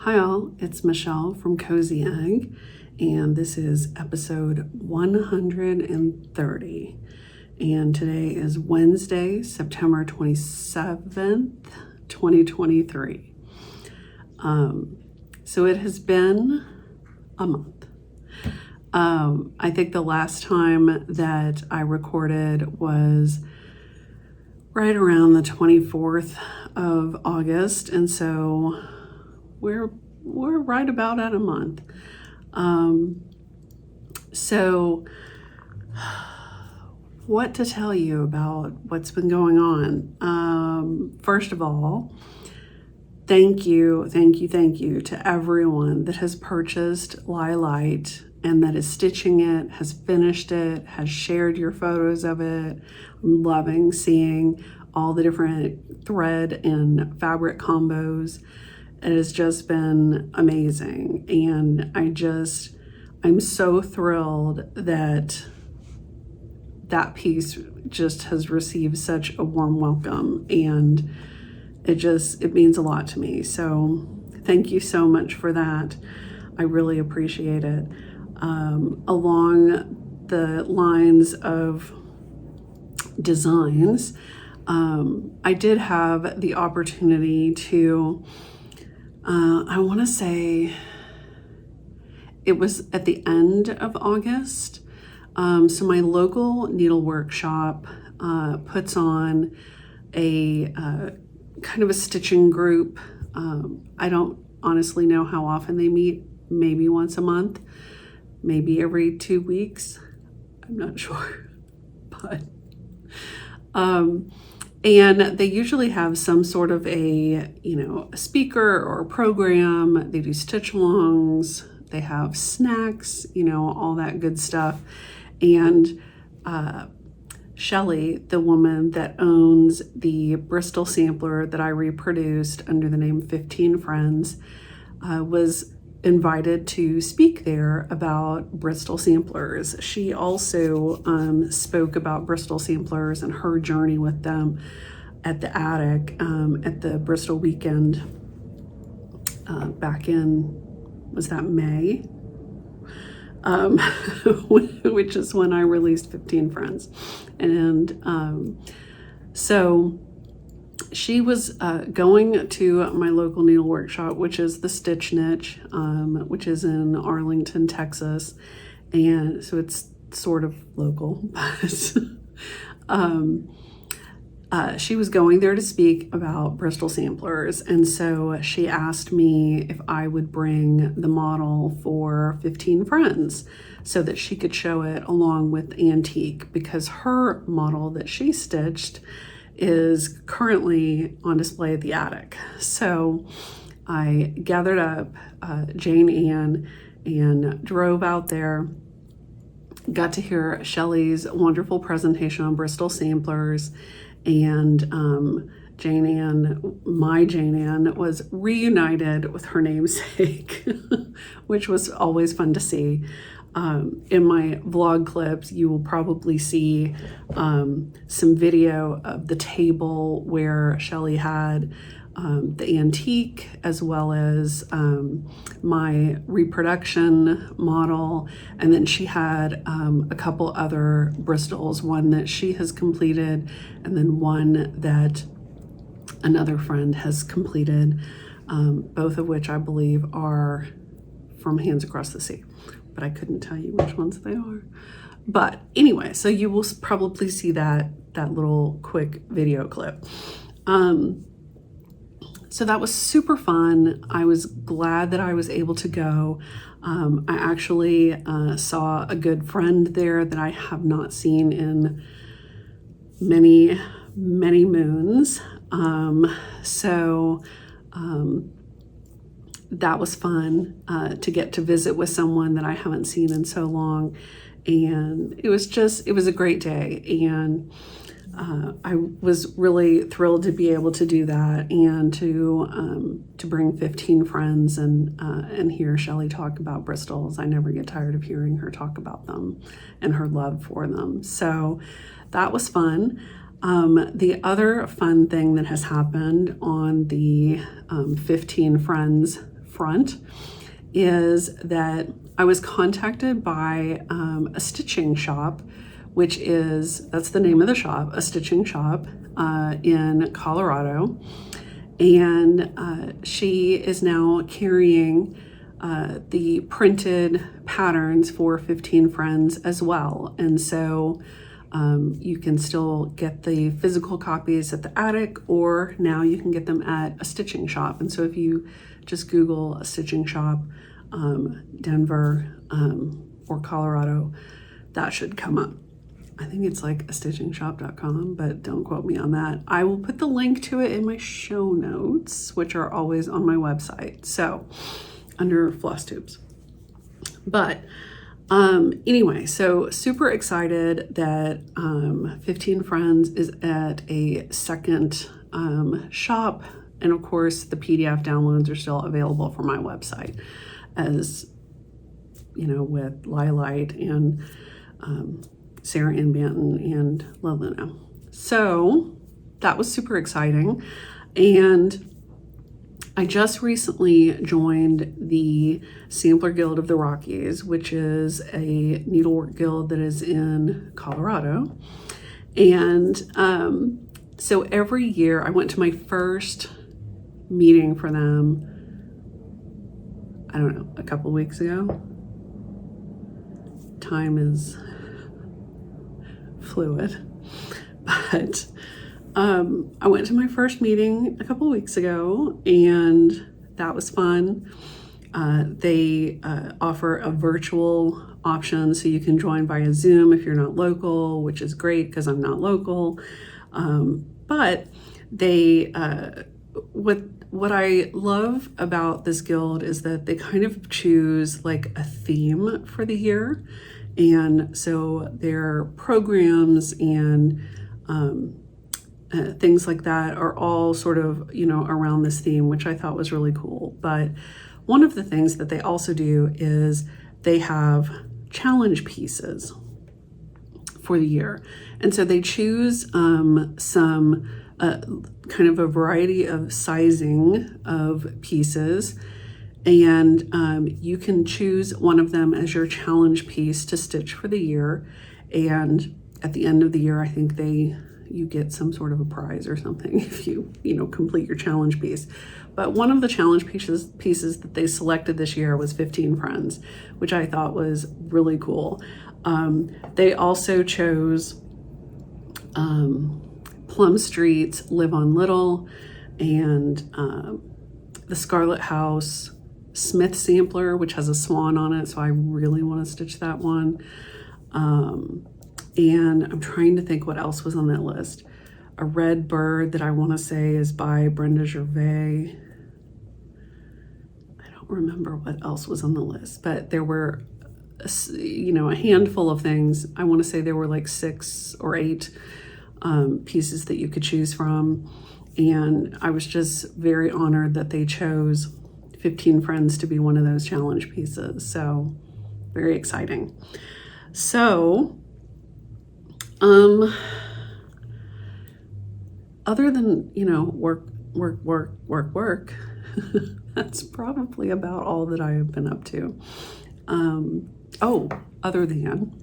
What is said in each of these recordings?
Hi all, it's Michelle from Cozyegg, and this is episode 130. And today is Wednesday, September 27th, 2023. So it has been a month. I think the last time that I recorded was right around the 24th of August, and so we're right about at a month. So what to tell you about what's been going on? First of all, thank you to everyone that has purchased Light and that is stitching it, has finished it, has shared your photos of it. I'm loving seeing all the different thread and fabric combos. It has just been amazing, and I'm so thrilled that that piece just has received such a warm welcome, and it means a lot to me. So thank you so much for that. I really appreciate it. Along the lines of designs, I did have the opportunity to I want to say it was at the end of August. So my local needle workshop puts on a kind of a stitching group. I don't honestly know how often they meet, maybe once a month, maybe every 2 weeks. I'm not sure, but and they usually have some sort of a speaker or a program. They do stitch alongs, they have snacks, all that good stuff. And Shelly, the woman that owns the Bristol sampler that I reproduced under the name 15 Friends, was invited to speak there about Bristol samplers. She also spoke about Bristol samplers and her journey with them at the attic at the Bristol weekend back in, was that May? Which is when I released 15 Friends. And so she was going to my local needle workshop, which is the Stitch Niche, which is in Arlington, Texas. And so it's sort of local, but she was going there to speak about Bristol samplers. And so she asked me if I would bring the model for 15 Friends so that she could show it along with Antique, because her model that she stitched is currently on display at the attic. So I gathered up Jane Ann and drove out there, got to hear Shelly's wonderful presentation on Bristol samplers, and my Jane Ann was reunited with her namesake, which was always fun to see. In my vlog clips, you will probably see some video of the table where Shelly had the Antique, as well as my reproduction model, and then she had a couple other Bristols, one that she has completed, and then one that another friend has completed, both of which I believe are from Hands Across the Sea, but I couldn't tell you which ones they are. But anyway, so you will probably see that little quick video clip. So that was super fun. I was glad that I was able to go. I actually saw a good friend there that I have not seen in many moons. That was fun to get to visit with someone that I haven't seen in so long. And it was a great day. And I was really thrilled to be able to do that and to bring 15 Friends and hear Shelly talk about Bristols. I never get tired of hearing her talk about them and her love for them. So that was fun. The other fun thing that has happened on the 15 Friends front is that I was contacted by a stitching shop, that's the name of the shop, a stitching shop in Colorado. And she is now carrying the printed patterns for 15 Friends as well. And so you can still get the physical copies at the attic, or now you can get them at a stitching shop. And so if you just Google a stitching shop, Denver or Colorado, that should come up. I think it's like a stitchingshop.com, but don't quote me on that. I will put the link to it in my show notes, which are always on my website. So under Flosstubes. But anyway, so super excited that 15 Friends is at a second shop. And of course, the PDF downloads are still available from my website, as you know, with Lilite and Sarah Ann Banton and Laluna. So that was super exciting. And I just recently joined the Sampler Guild of the Rockies, which is a needlework guild that is in Colorado. And so every year I went to my first meeting for them, I don't know, a couple weeks ago. Time is fluid, but I went to my first meeting a couple weeks ago, and that was fun. They offer a virtual option, so you can join via Zoom if you're not local, which is great because I'm not local. But they, what I love about this guild is that they kind of choose like a theme for the year. And so their programs and things like that are all sort of, you know, around this theme, which I thought was really cool. But one of the things that they also do is they have challenge pieces for the year. And so they choose some kind of a variety of sizing of pieces, and you can choose one of them as your challenge piece to stitch for the year. And at the end of the year, I think you get some sort of a prize or something if you complete your challenge piece. But one of the challenge pieces that they selected this year was 15 Friends, which I thought was really cool. They also chose Plum Street's Live on Little and the Scarlet House Smith sampler, which has a swan on it, so I really want to stitch that one. And I'm trying to think what else was on that list. A Red Bird that I want to say is by Brenda Gervais. I don't remember what else was on the list, but there were a handful of things. I want to say there were like 6 or 8 pieces that you could choose from. And I was just very honored that they chose 15 Friends to be one of those challenge pieces. So very exciting. So other than, work, that's probably about all that I have been up to. Other than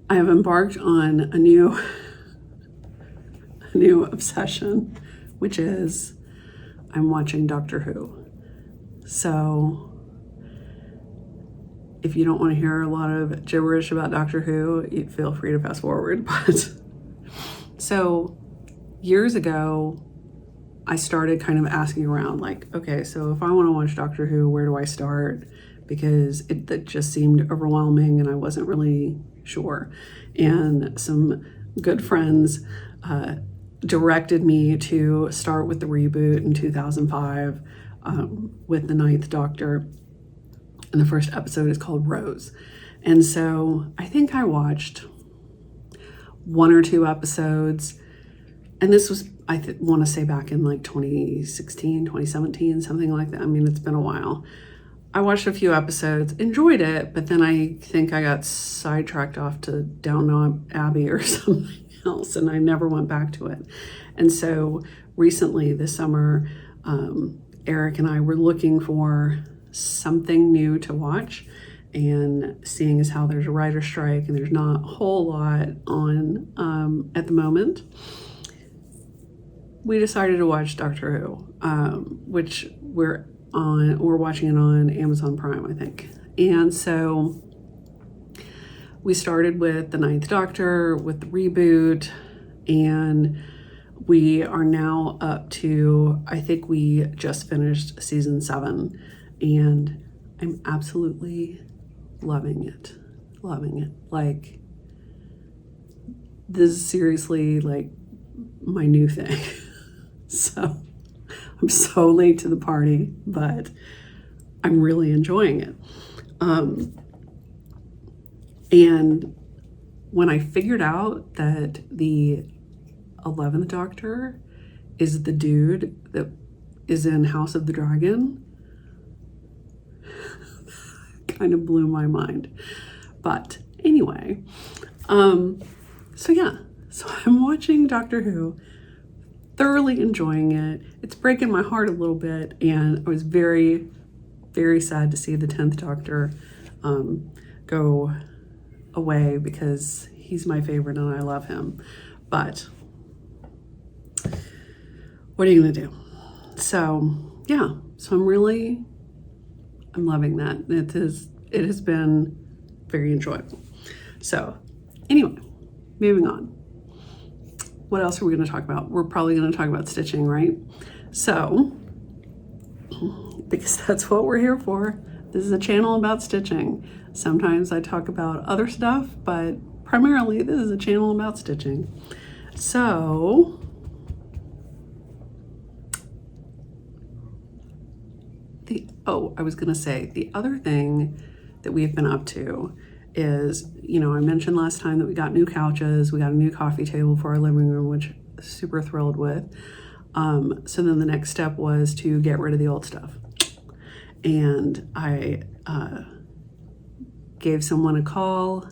I have embarked on a new obsession, which is I'm watching Doctor Who. So if you don't want to hear a lot of gibberish about Doctor Who, you feel free to fast forward. But so years ago, I started kind of asking around, like, okay, so if I want to watch Doctor Who, where do I start? Because it just seemed overwhelming and I wasn't really sure. And some good friends directed me to start with the reboot in 2005 with the 9th Doctor. And the first episode is called Rose. And so I think I watched 1 or 2 episodes. And this was, I want to say back in like 2016, 2017, something like that. I mean, it's been a while. I watched a few episodes, enjoyed it, but then I think I got sidetracked off to Downton Abbey or something else, and I never went back to it. And so recently this summer, Eric and I were looking for something new to watch, and seeing as how there's a writer's strike and there's not a whole lot on at the moment, we decided to watch Doctor Who, which we're watching it on Amazon Prime, I think. And so we started with the Ninth Doctor with the reboot, and we are now up to, I think we just finished season 7, and I'm absolutely loving it. Like, this is seriously like my new thing. So I'm so late to the party, but I'm really enjoying it. And when I figured out that the 11th Doctor is the dude that is in House of the Dragon, kind of blew my mind. But anyway, so yeah, so I'm watching Doctor Who, thoroughly enjoying it. It's breaking my heart a little bit, and I was very, very sad to see the 10th Doctor go away, because he's my favorite and I love him. But what are you gonna do? So yeah, so I'm loving that. It has been very enjoyable. So anyway, moving on. What else are we going to talk about? We're probably going to talk about stitching, right? So, because that's what we're here for. This is a channel about stitching. Sometimes I talk about other stuff, but primarily this is a channel about stitching. So, I was going to say, the other thing that we've been up to is, I mentioned last time that we got new couches, we got a new coffee table for our living room, which I'm super thrilled with. So then the next step was to get rid of the old stuff. And I gave someone a call.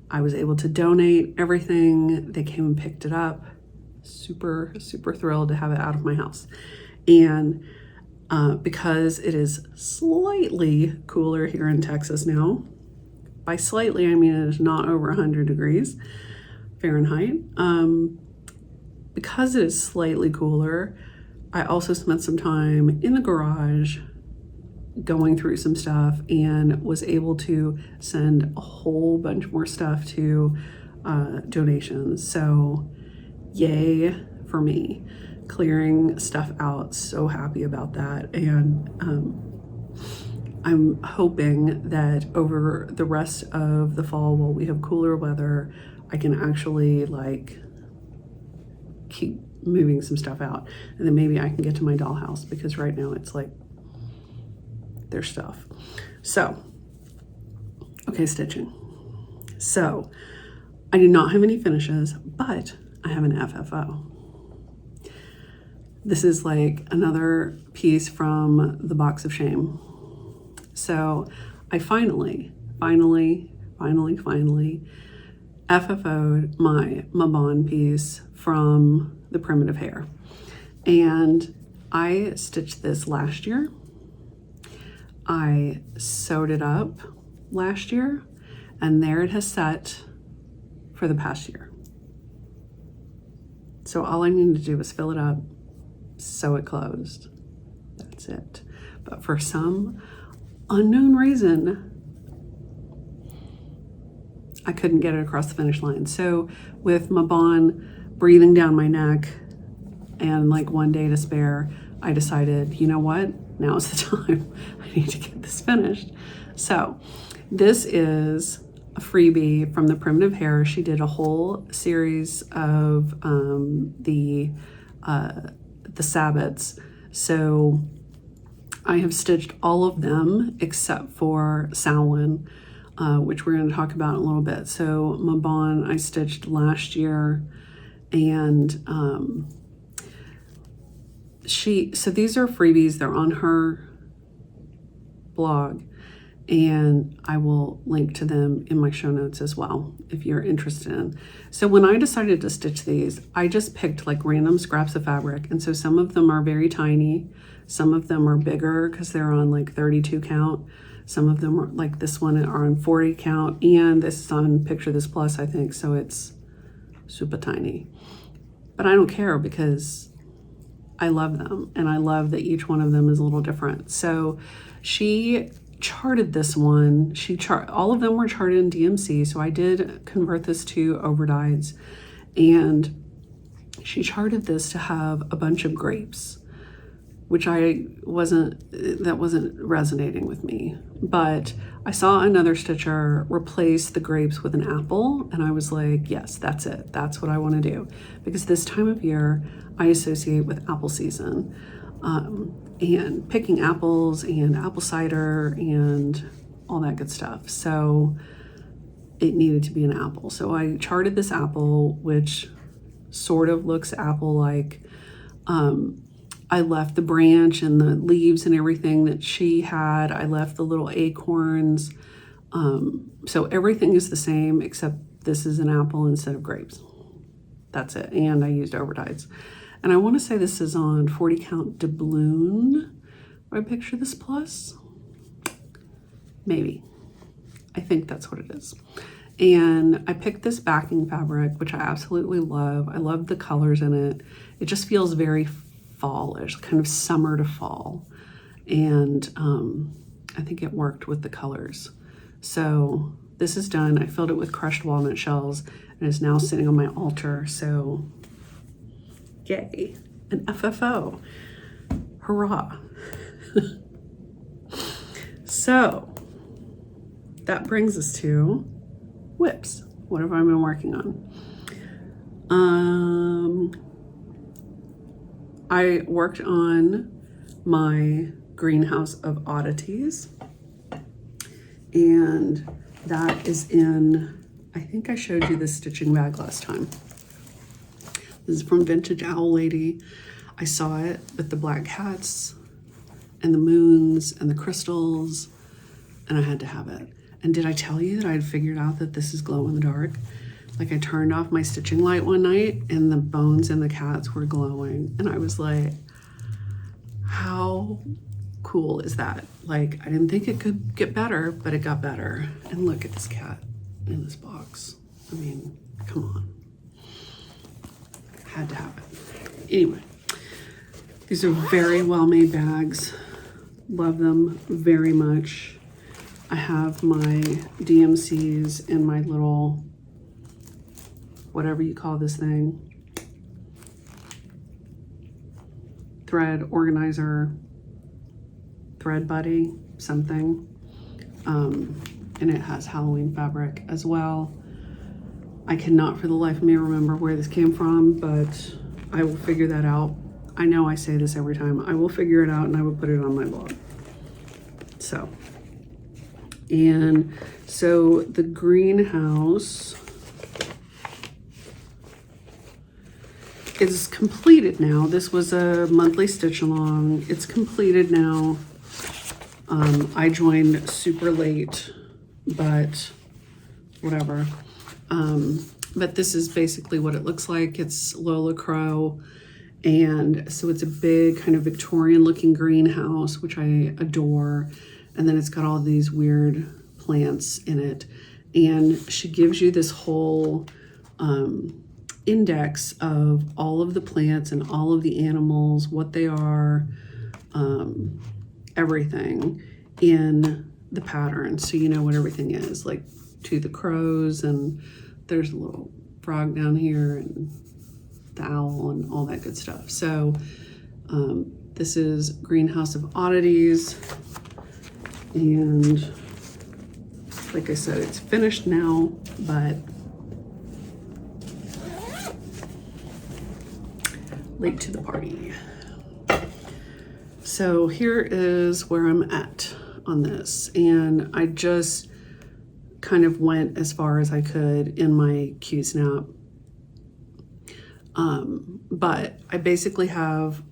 I was able to donate everything. They came and picked it up. Super, super thrilled to have it out of my house. And because it is slightly cooler here in Texas now, by slightly, I mean it is not over 100 degrees Fahrenheit. Because it is slightly cooler, I also spent some time in the garage going through some stuff, and was able to send a whole bunch more stuff to donations. So yay for me, clearing stuff out. So happy about that. And I'm hoping that over the rest of the fall, while we have cooler weather, I can actually keep moving some stuff out, and then maybe I can get to my dollhouse, because right now it's like there's stuff. So, okay, stitching. So I do not have any finishes, but I have an FFO. This is like another piece from the box of shame. So I finally FFO'd my Mabon piece from the Primitive Hair. And I stitched this last year. I sewed it up last year, and there it has sat for the past year. So all I needed to do was fill it up, sew it closed. That's it. But for some unknown reason, I couldn't get it across the finish line. So with Mabon breathing down my neck and like one day to spare, I decided, you know what? Now's the time. I need to get this finished. So this is a freebie from the Primitive Hair. She did a whole series of the Sabbats. So I have stitched all of them except for Samhain, which we're going to talk about in a little bit. So Mabon I stitched last year, and so these are freebies. They're on her blog, and I will link to them in my show notes as well if you're interested in. So when I decided to stitch these, I just picked like random scraps of fabric, and so some of them are very tiny, some of them are bigger because they're on like 32 count, some of them are like this one are on 40 count, and this is on Picture This Plus, I think, so it's super tiny. But I don't care because I love them, and I love that each one of them is a little different. So she charted this one. All of them were charted in DMC, so I did convert this to overdyes, and she charted this to have a bunch of grapes, which that wasn't resonating with me. But I saw another stitcher replace the grapes with an apple, and I was like, yes, that's it. That's what I want to do, because this time of year I associate with apple season, and picking apples and apple cider and all that good stuff. So it needed to be an apple. So I charted this apple, which sort of looks apple-like. I left the branch and the leaves and everything that she had. I left the little acorns. So everything is the same, except this is an apple instead of grapes. That's it. And I used overdyes. And I want to say this is on 40 count doubloon by Picture This Plus. Maybe. I think that's what it is. And I picked this backing fabric, which I absolutely love. I love the colors in it. It just feels very fallish, kind of summer to fall. And I think it worked with the colors. So this is done. I filled it with crushed walnut shells and it's now sitting on my altar. So yay, an FFO, hurrah. So that brings us to whips. What have I been working on? I worked on my greenhouse of oddities, and that is in, I think I showed you this stitching bag last time. This is from Vintage Owl Lady. I saw it with the black cats and the moons and the crystals, and I had to have it. And did I tell you that I had figured out that this is glow in the dark? Like, I turned off my stitching light one night and the bones and the cats were glowing. And I was like, how cool is that? Like, I didn't think it could get better, but it got better. And look at this cat in this box. I mean, come on. Had to have it. Anyway, these are very well-made bags. Love them very much. I have my DMCs in my little, whatever you call this thing, thread organizer, thread buddy, something. And it has Halloween fabric as well. I cannot for the life of me remember where this came from, but I will figure that out. I know I say this every time. I will figure it out and I will put it on my blog. So, and so the greenhouse is completed now. This was a monthly stitch along. It's completed now. I joined super late, but whatever. But this is basically what it looks like. It's Lola Crow. And so it's a big kind of Victorian looking greenhouse, which I adore. And then it's got all these weird plants in it. And she gives you this whole index of all of the plants and all of the animals, what they are, everything in the pattern. So you know what everything is, like to the crows, and there's a little frog down here and the owl and all that good stuff. So this is Greenhouse of Oddities, and like I said, it's finished now, but late to the party. So here is where I'm at on this, and I just kind of went as far as I could in my Q-snap. But I basically have,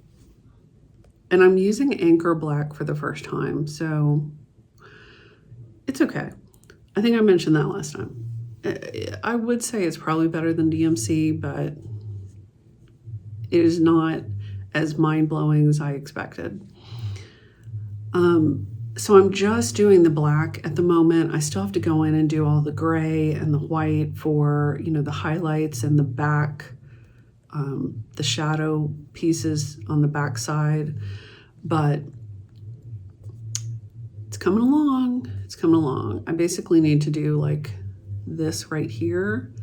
and I'm using Anchor Black for the first time. So It's okay. I think I mentioned that last time. I would say it's probably better than DMC, but it is not as mind-blowing as I expected. So I'm just doing the black at the moment. I still have to go in and do all the gray and the white for, you know, the highlights and the back, the shadow pieces on the back side, but it's coming along. It's coming along. I basically need to do like this right here.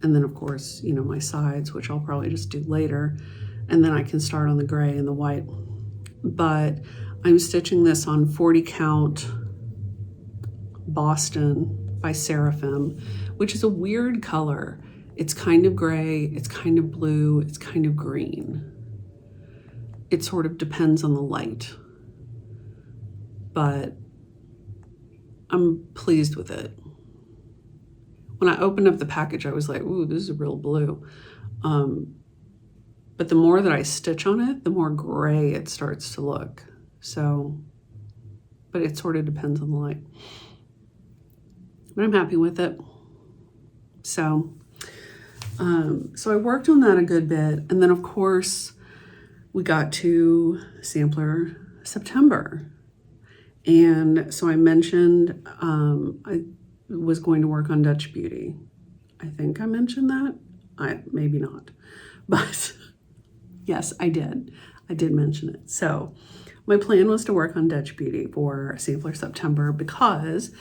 And then of course, you know, my sides, which I'll probably just do later. And then I can start on the gray and the white. But I'm stitching this on 40 count Boston by Seraphim, which is a weird color. It's kind of gray, it's kind of blue, it's kind of green. It sort of depends on the light, but I'm pleased with it. When I opened up the package, I was like, ooh, this is real blue. But the more that I stitch on it, the more gray it starts to look. So, but it sort of depends on the light. But I'm happy with it. So I worked on that a good bit. And then of course we got to sampler September. And so I mentioned I was going to work on Dutch Beauty. I think I mentioned that. Maybe not, but yes, I did. I did mention it. So my plan was to work on Dutch Beauty for sampler September because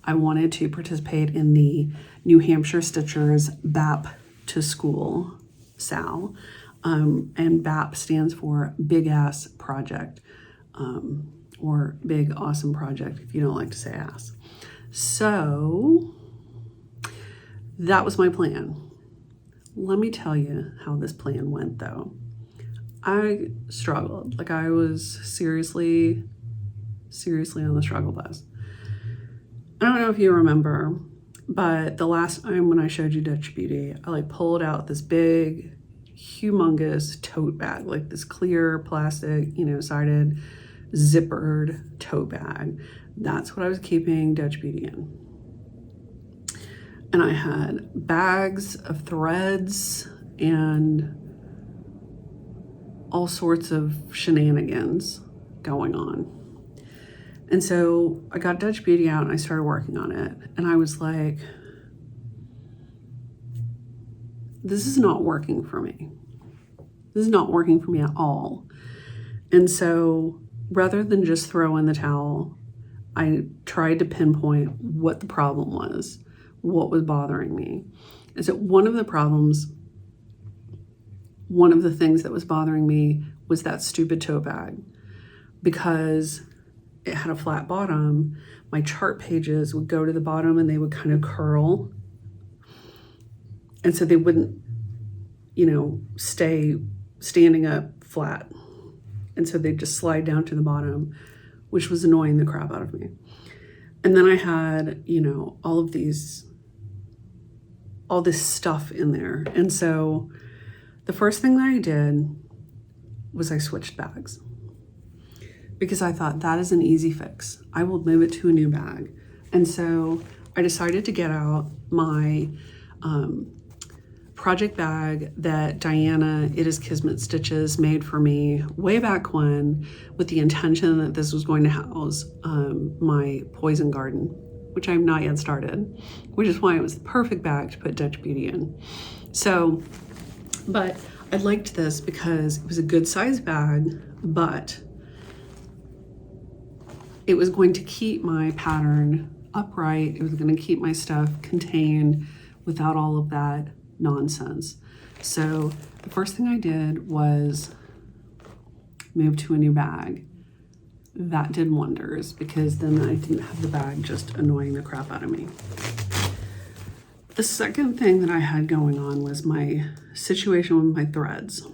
I wanted to participate in the New Hampshire Stitchers BAP to School SAL. And BAP stands for Big Ass Project, or Big Awesome Project if you don't like to say ass. So that was my plan. Let me tell you how this plan went though. I struggled. Like I was seriously on the struggle bus. I don't know if you remember, but the last time when I showed you Dutch Beauty, I like pulled out this big, humongous tote bag, like this clear plastic, you know, sided, zippered tote bag. That's what I was keeping Dutch Beauty in. And I had bags of threads and all sorts of shenanigans going on. And so I got Dutch Beauty out and I started working on it. And I was like, this is not working for me. This is not working for me at all. And so rather than just throw in the towel, I tried to pinpoint what the problem was, what was bothering me. And so one of the things that was bothering me was that stupid tote bag, because it had a flat bottom. My chart pages would go to the bottom and they would kind of curl. And so they wouldn't, you know, stay standing up flat. And so they'd just slide down to the bottom, which was annoying the crap out of me. And then I had, you know, all this stuff in there. And so the first thing that I did was I switched bags, because I thought that is an easy fix. I will move it to a new bag. And so I decided to get out my project bag that Diana, It Is Kismet Stitches, made for me way back when, with the intention that this was going to house my poison garden, which I've not yet started, which is why it was the perfect bag to put Dutch Beauty in. So, but I liked this because it was a good size bag, but it was going to keep my pattern upright. It was going to keep my stuff contained without all of that nonsense. So the first thing I did was move to a new bag. That did wonders, because then I didn't have the bag just annoying the crap out of me. The second thing that I had going on was my situation with my threads.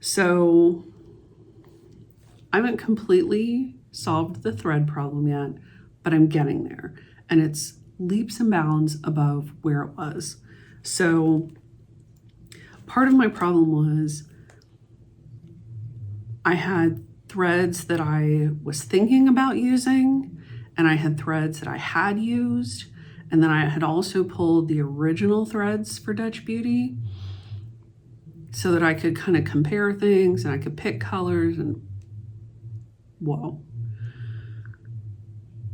So I haven't completely solved the thread problem yet, but I'm getting there, and it's leaps and bounds above where it was. So part of my problem was I had threads that I was thinking about using, and I had threads that I had used, and then I had also pulled the original threads for Dutch Beauty so that I could kind of compare things and I could pick colors, and whoa.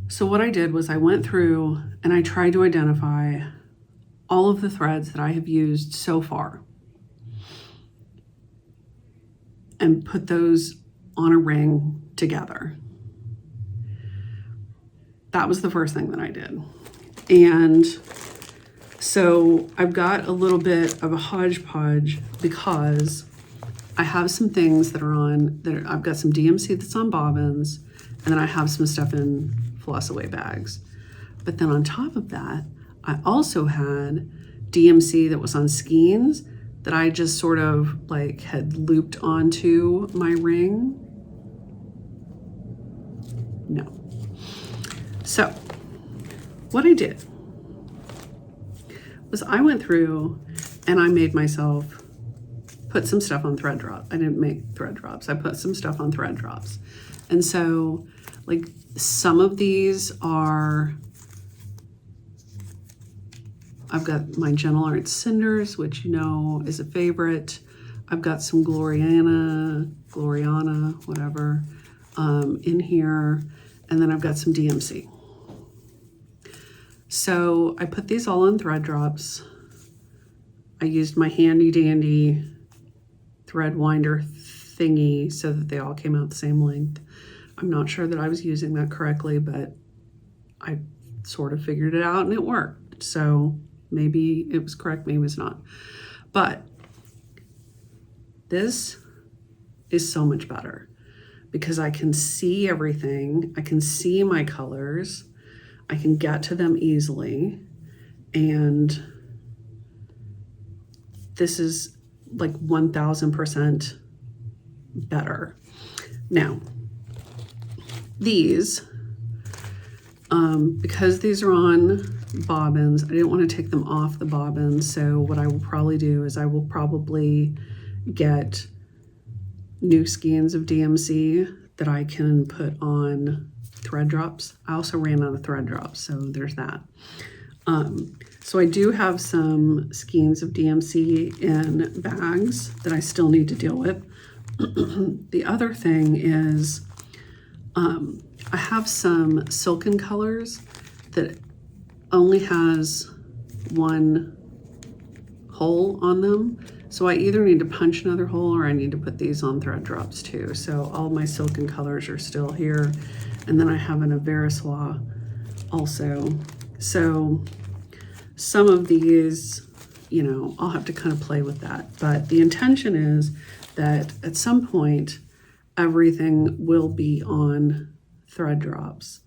So what I did was I went through and I tried to identify all of the threads that I have used so far and put those on a ring together. That was the first thing that I did. And so I've got a little bit of a hodgepodge because I have some things that are on, I've got some DMC that's on bobbins, and then I have some stuff in floss away bags. But then on top of that, I also had DMC that was on skeins that I just sort of like had looped onto my ring. No. So what I did was I went through and I made myself put some stuff on thread drop. I didn't make thread drops. I put some stuff on thread drops. And so like some of these are, I've got my Gentle Art Cinders, which you know is a favorite. I've got some Gloriana, whatever, in here. And then I've got some DMC. So I put these all on thread drops. I used my handy dandy thread winder thingy so that they all came out the same length. I'm not sure that I was using that correctly, but I sort of figured it out and it worked. So maybe it was correct, maybe it's not. But this is so much better because I can see everything. I can see my colors. I can get to them easily. And this is like 1000% better. Now, these, because these are on bobbins, I didn't want to take them off the bobbins. So what I will probably do is I will probably get new skeins of DMC that I can put on thread drops. I also ran out of thread drops, so there's that. So I do have some skeins of DMC in bags that I still need to deal with. The other thing is I have some silken colors that only has one hole on them. So I either need to punch another hole or I need to put these on thread drops too. So all my silken colors are still here. And then I have an Averiswa also. So some of these, you know, I'll have to kind of play with that. But the intention is that at some point, everything will be on thread drops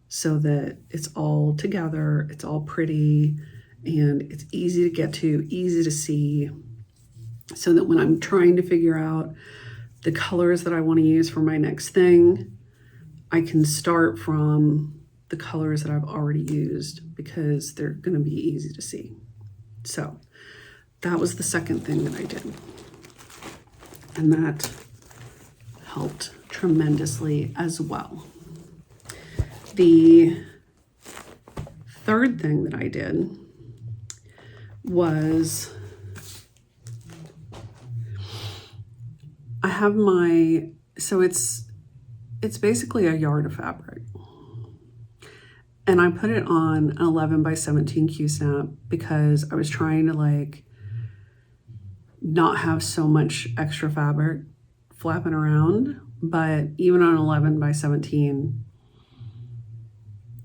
so that it's all together, it's all pretty, and it's easy to get to, easy to see, so that when I'm trying to figure out the colors that I want to use for my next thing, I can start from the colors that I've already used because they're going to be easy to see. So that was the second thing that I did. And that helped tremendously as well. The third thing that I did was I have my, so it's basically a yard of fabric. And I put it on an 11 by 17 Q-snap because I was trying to like not have so much extra fabric flapping around, but even on 11 by 17,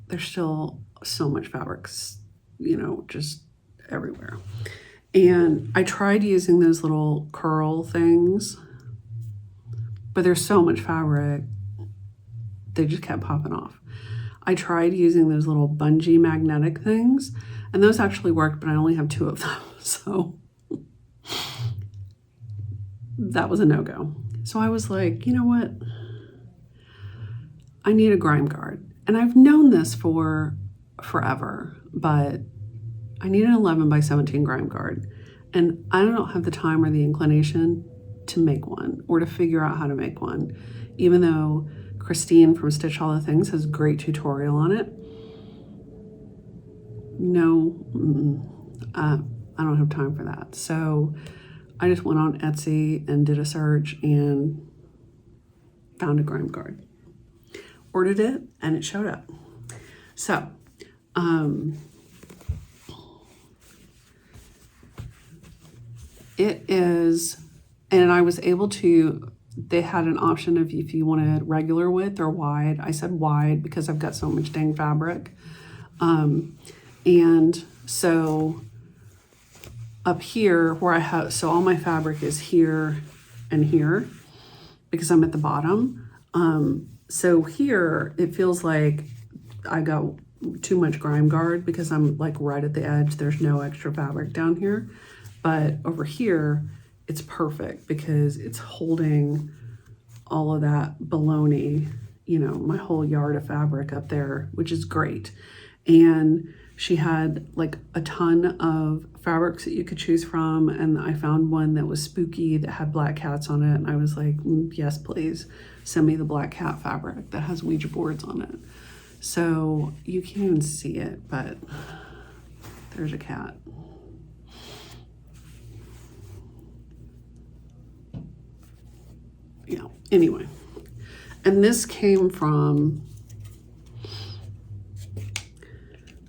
there's still so much fabric, you know, just everywhere. And I tried using those little curl things, but there's so much fabric, they just kept popping off. I tried using those little bungee magnetic things, and those actually worked, but I only have 2 of them, so that was a no-go. So I was like, you know what? I need a grime guard. And I've known this for forever, but I need an 11 by 17 grime guard. And I don't have the time or the inclination to make one or to figure out how to make one, even though Christine from Stitch All the Things has a great tutorial on it. No, I don't have time for that. So I just went on Etsy and did a search and found a grime guard. Ordered it and it showed up. So, it is, and I was able to, they had an option of if you wanted regular width or wide. I said wide because I've got so much dang fabric. And so up here where I have, so all my fabric is here and here because I'm at the bottom. So here it feels like I got too much grime guard because I'm like right at the edge. There's no extra fabric down here. But over here, it's perfect because it's holding all of that baloney, you know, my whole yard of fabric up there, which is great. And she had like a ton of fabrics that you could choose from. And I found one that was spooky that had black cats on it. And I was like, yes, please send me the black cat fabric that has Ouija boards on it. So you can't even see it, but there's a cat. Yeah, anyway. And this came from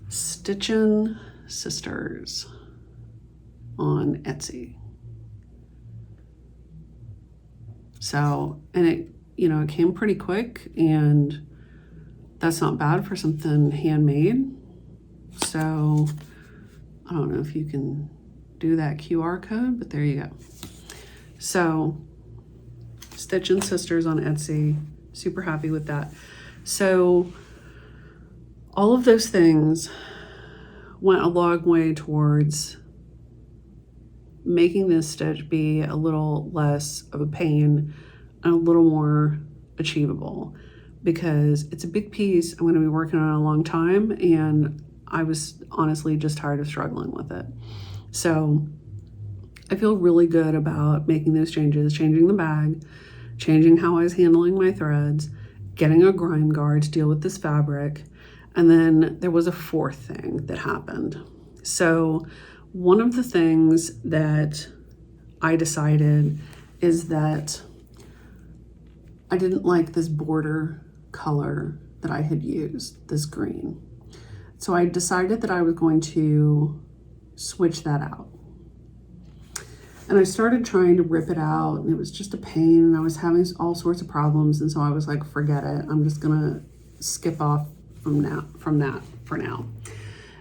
Stitchin' Sisters on Etsy. So, and it, you know, it came pretty quick, and that's not bad for something handmade. So I don't know if you can do that QR code, but there you go. So Stitchin' Sisters on Etsy, super happy with that. So all of those things went a long way towards making this stitch be a little less of a pain and a little more achievable, because it's a big piece. I'm going to be working on it a long time, and I was honestly just tired of struggling with it. So I feel really good about making those changes, changing the bag, changing how I was handling my threads, getting a grime guard to deal with this fabric. And then there was a fourth thing that happened. So one of the things that I decided is that I didn't like this border color that I had used, this green. So I decided that I was going to switch that out. And I started trying to rip it out, and it was just a pain, and I was having all sorts of problems. And so I was like, forget it. I'm just gonna skip off from that for now.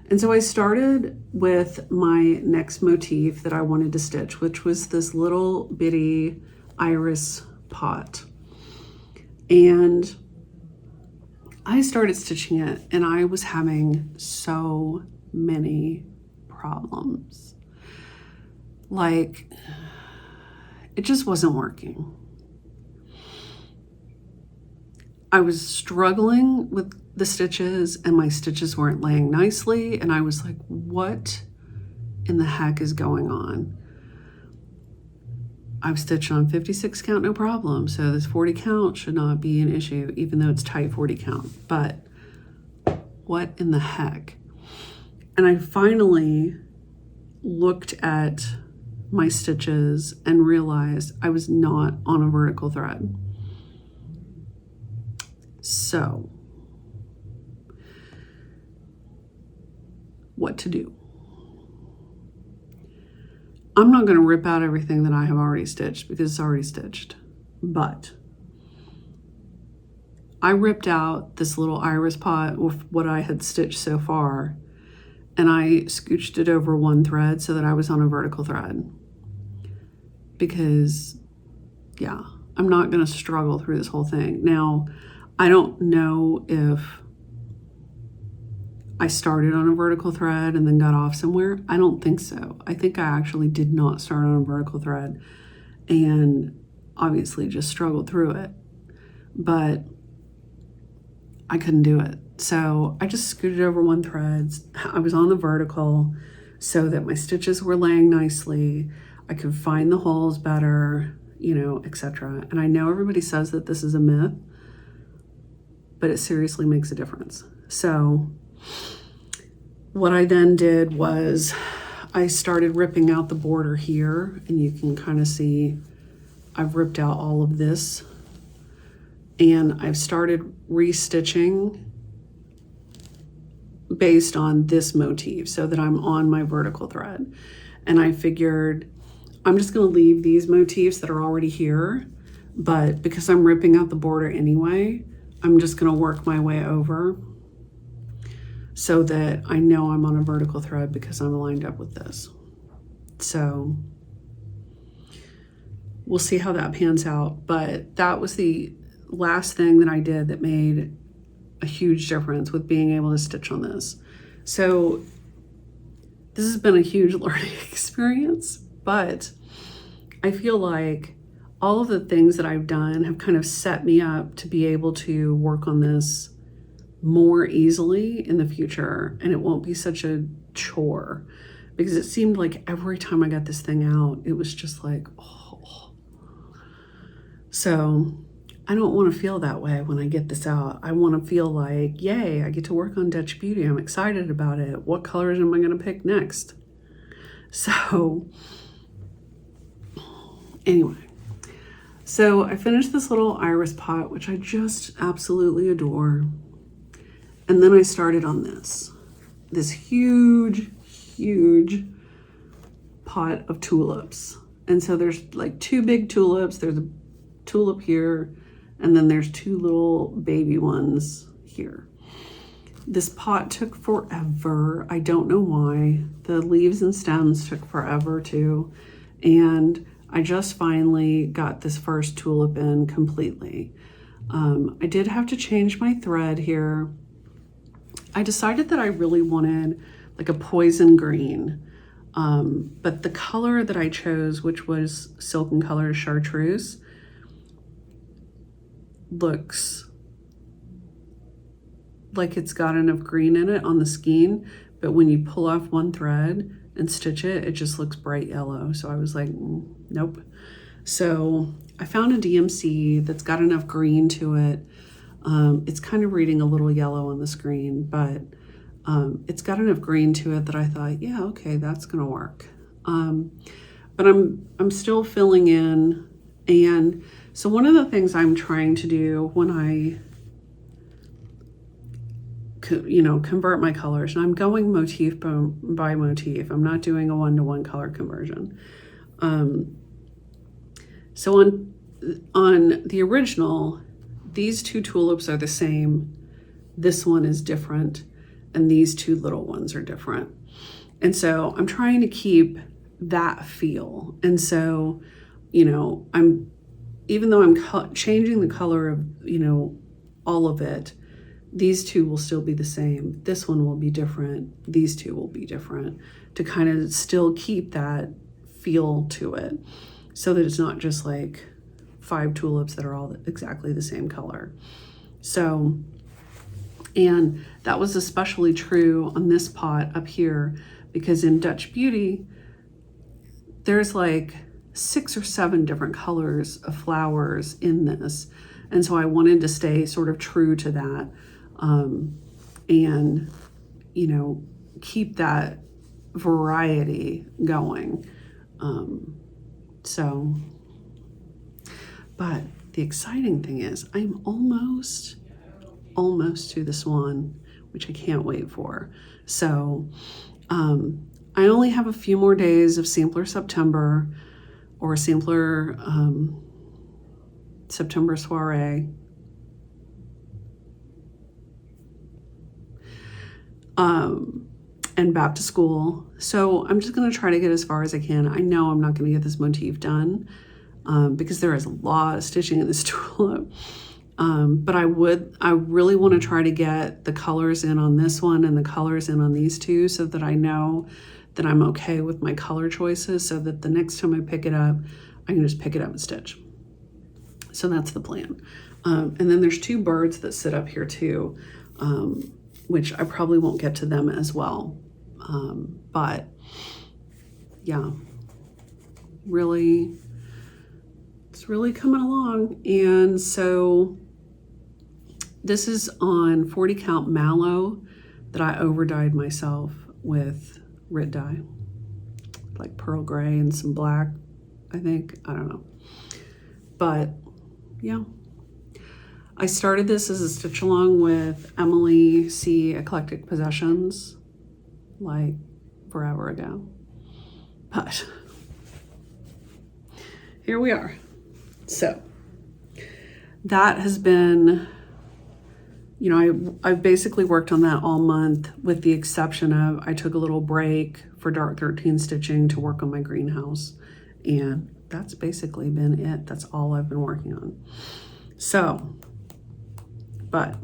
And so I started with my next motif that I wanted to stitch, which was this little bitty iris pot. And I started stitching it, and I was having so many problems. Like, it just wasn't working. I was struggling with the stitches, and my stitches weren't laying nicely, and I was like, what in the heck is going on? I've stitched on 56 count, no problem. So this 40 count should not be an issue, even though it's tight 40 count. But what in the heck? And I finally looked at my stitches and realized I was not on a vertical thread. So what to do? I'm not going to rip out everything that I have already stitched because it's already stitched, but I ripped out this little iris pot with what I had stitched so far, and I scooched it over one thread so that I was on a vertical thread. Because, yeah, I'm not going to struggle through this whole thing. Now, I don't know if I started on a vertical thread and then got off somewhere. I don't think so. I think I actually did not start on a vertical thread and obviously just struggled through it. But I couldn't do it. So I just scooted over one thread. I was on the vertical so that my stitches were laying nicely. I could find the holes better, you know, etc. And I know everybody says that this is a myth, but it seriously makes a difference. So what I then did was I started ripping out the border here, and you can kind of see I've ripped out all of this, and I've started restitching based on this motif so that I'm on my vertical thread. And I figured I'm just going to leave these motifs that are already here, but because I'm ripping out the border anyway, I'm just going to work my way over so that I know I'm on a vertical thread because I'm lined up with this. So we'll see how that pans out, but that was the last thing that I did that made a huge difference with being able to stitch on this. So this has been a huge learning experience, but I feel like all of the things that I've done have kind of set me up to be able to work on this more easily in the future, and it won't be such a chore, because it seemed like every time I got this thing out, it was just like, oh. So I don't want to feel that way when I get this out. I want to feel like, yay, I get to work on Dutch Beauty. I'm excited about it. What colors am I going to pick next? So anyway, so I finished this little iris pot, which I just absolutely adore. And then I started on this huge, huge pot of tulips. And so there's like 2 big tulips. There's a tulip here, and then there's 2 little baby ones here. This pot took forever. I don't know why. The leaves and stems took forever too. And I just finally got this first tulip in completely. I did have to change my thread here. I decided that I really wanted like a poison green, but the color that I chose, which was Silken Colors Chartreuse, looks like it's got enough green in it on the skein, but when you pull off one thread and stitch it, it just looks bright yellow. So I was like, nope. So I found a DMC that's got enough green to it. It's kind of reading a little yellow on the screen, but it's got enough green to it that I thought, yeah, okay, that's gonna work. But I'm still filling in. And so one of the things I'm trying to do when I convert my colors, and I'm going motif by motif, I'm not doing a 1-to-1 color conversion. So on the original, these 2 tulips are the same, this one is different, and these 2 little ones are different. And so I'm trying to keep that feel. And so, even though I'm changing the color of, all of it, these 2 will still be the same. This one will be different. These 2 will be different, to kind of still keep that feel to it, so that it's not just like 5 tulips that are all exactly the same color. So, and that was especially true on this pot up here, because in Dutch Beauty, there's like 6 or 7 different colors of flowers in this. And so I wanted to stay sort of true to that, and, keep that variety going. But the exciting thing is I'm almost to the swan, which I can't wait for. So I only have a few more days of Sampler September, or Sampler September Soiree. And back to school. So I'm just going to try to get as far as I can. I know I'm not going to get this motif done because there is a lot of stitching in this tulip. But I really want to try to get the colors in on this one and the colors in on these 2, so that I know that I'm okay with my color choices, so that the next time I pick it up, I can just pick it up and stitch. So that's the plan. And then there's 2 birds that sit up here too, which I probably won't get to them as well. But yeah, it's really coming along. And so This is on 40 count mallow that I overdyed myself with Rit dye, like pearl gray and some black, I think. I don't know. But yeah, I started this as a stitch along with Emily C. Eclectic Possessions like forever ago. But here we are. So that has been, you know, I've basically worked on that all month, with the exception of I took a little break for Dark 13 stitching to work on my greenhouse. And that's basically been it. That's all I've been working on. So, but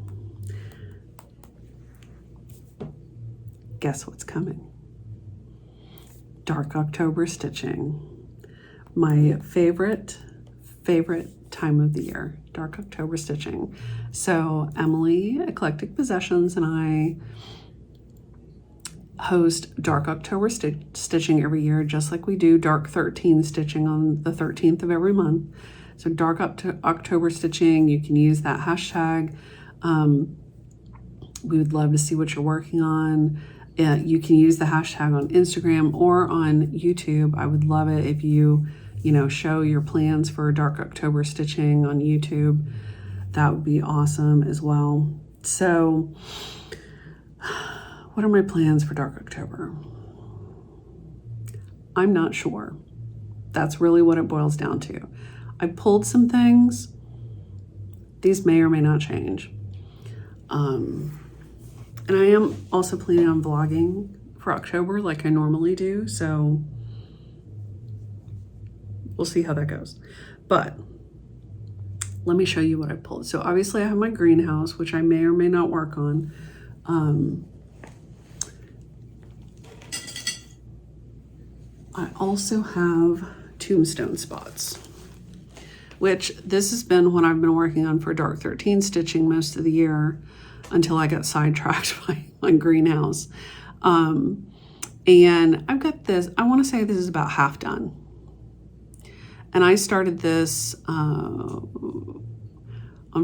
guess what's coming? Dark October stitching. My favorite time of the year, Dark October stitching. So Emily Eclectic Possessions and I host Dark October stitching every year, just like we do Dark 13 stitching on the 13th of every month. So Dark October stitching, you can use that hashtag. We would love to see what you're working on. You can use the hashtag on Instagram or on YouTube. I would love it if you show your plans for Dark October stitching on YouTube. That would be awesome as well. So what are my plans for Dark October? I'm not sure. That's really what it boils down to. I pulled some things. These may or may not change. And I am also planning on vlogging for October like I normally do. So we'll see how that goes. But let me show you what I pulled. So obviously I have my greenhouse, which I may or may not work on. I also have tombstone spots, which this has been what I've been working on for Dark 13 stitching most of the year until I got sidetracked by my greenhouse. And I've got this, I want to say this is about half done. And I started this on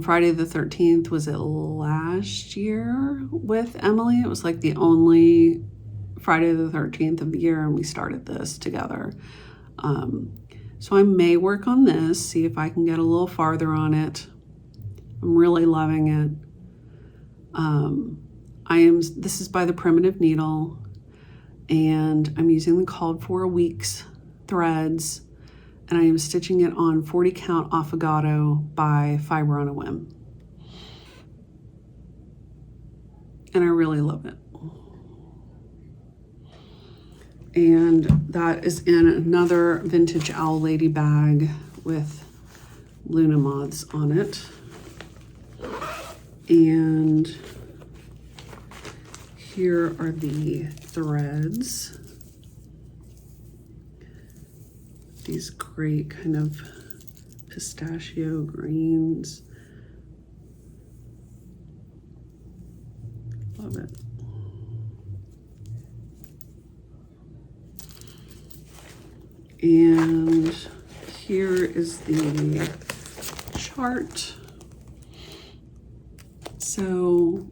Friday the 13th, was it last year with Emily? It was like the only Friday the 13th of the year, and we started this together. So I may work on this, see if I can get a little farther on it. I'm really loving it. This is by the Primitive Needle, and I'm using the called for weeks threads, and I am stitching it on 40 count affogato by Fiber on a Whim. And I really love it. And that is in another vintage Owl Lady bag with Luna moths on it. And here are the threads. These great kind of pistachio greens. Love it. And here is the chart. So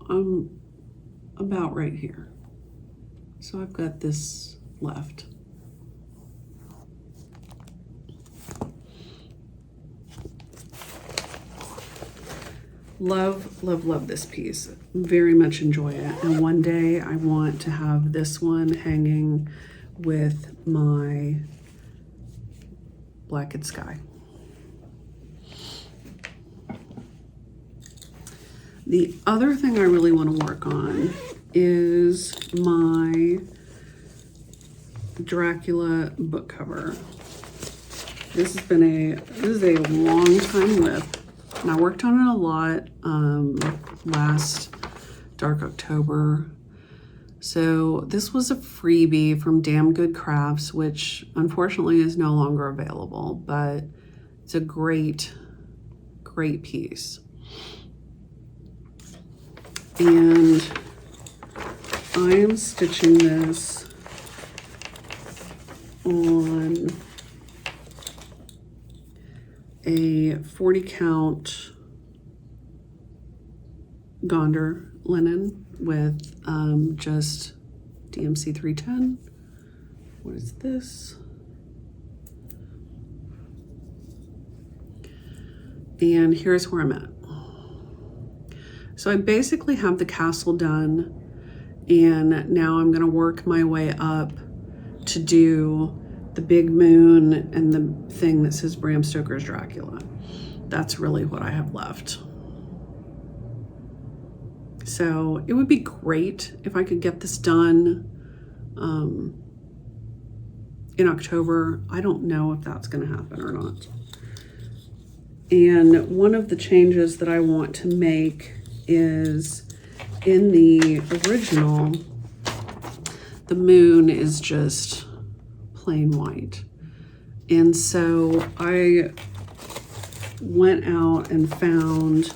I'm about right here. So I've got this left. Love, love, love this piece. Very much enjoy it. And one day I want to have this one hanging with my Blacked Sky. The other thing I really want to work on is my Dracula book cover. This is a long time whip, and I worked on it a lot last Dark October. So this was a freebie from Damn Good Crafts, which unfortunately is no longer available, but it's a great, great piece. And I am stitching this on a 40 count Gonder linen with just DMC 310. What is this? And here's where I'm at. So I basically have the castle done, and now I'm gonna work my way up to do the big moon and the thing that says Bram Stoker's Dracula. That's really what I have left. So it would be great if I could get this done in October. I don't know if that's gonna happen or not. And one of the changes that I want to make is in the original, the moon is just plain white. And so I went out and found,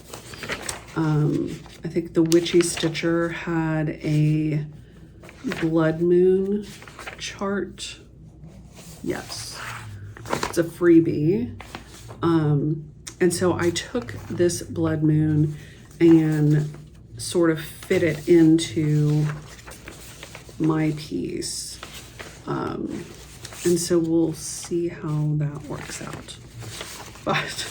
I think the Witchy Stitcher had a blood moon chart. Yes, it's a freebie. And so I took this blood moon and sort of fit it into my piece. And so we'll see how that works out. But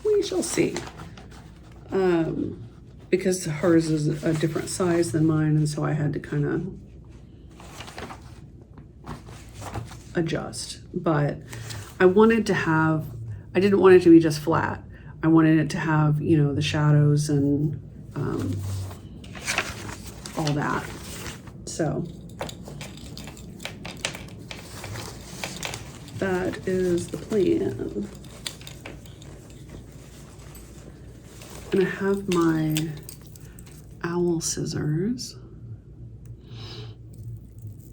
we shall see. Because hers is a different size than mine, and so I had to kind of adjust. But I wanted to have, I didn't want it to be just flat. I wanted it to have, you know, the shadows and all that. So that is the plan. And I have my owl scissors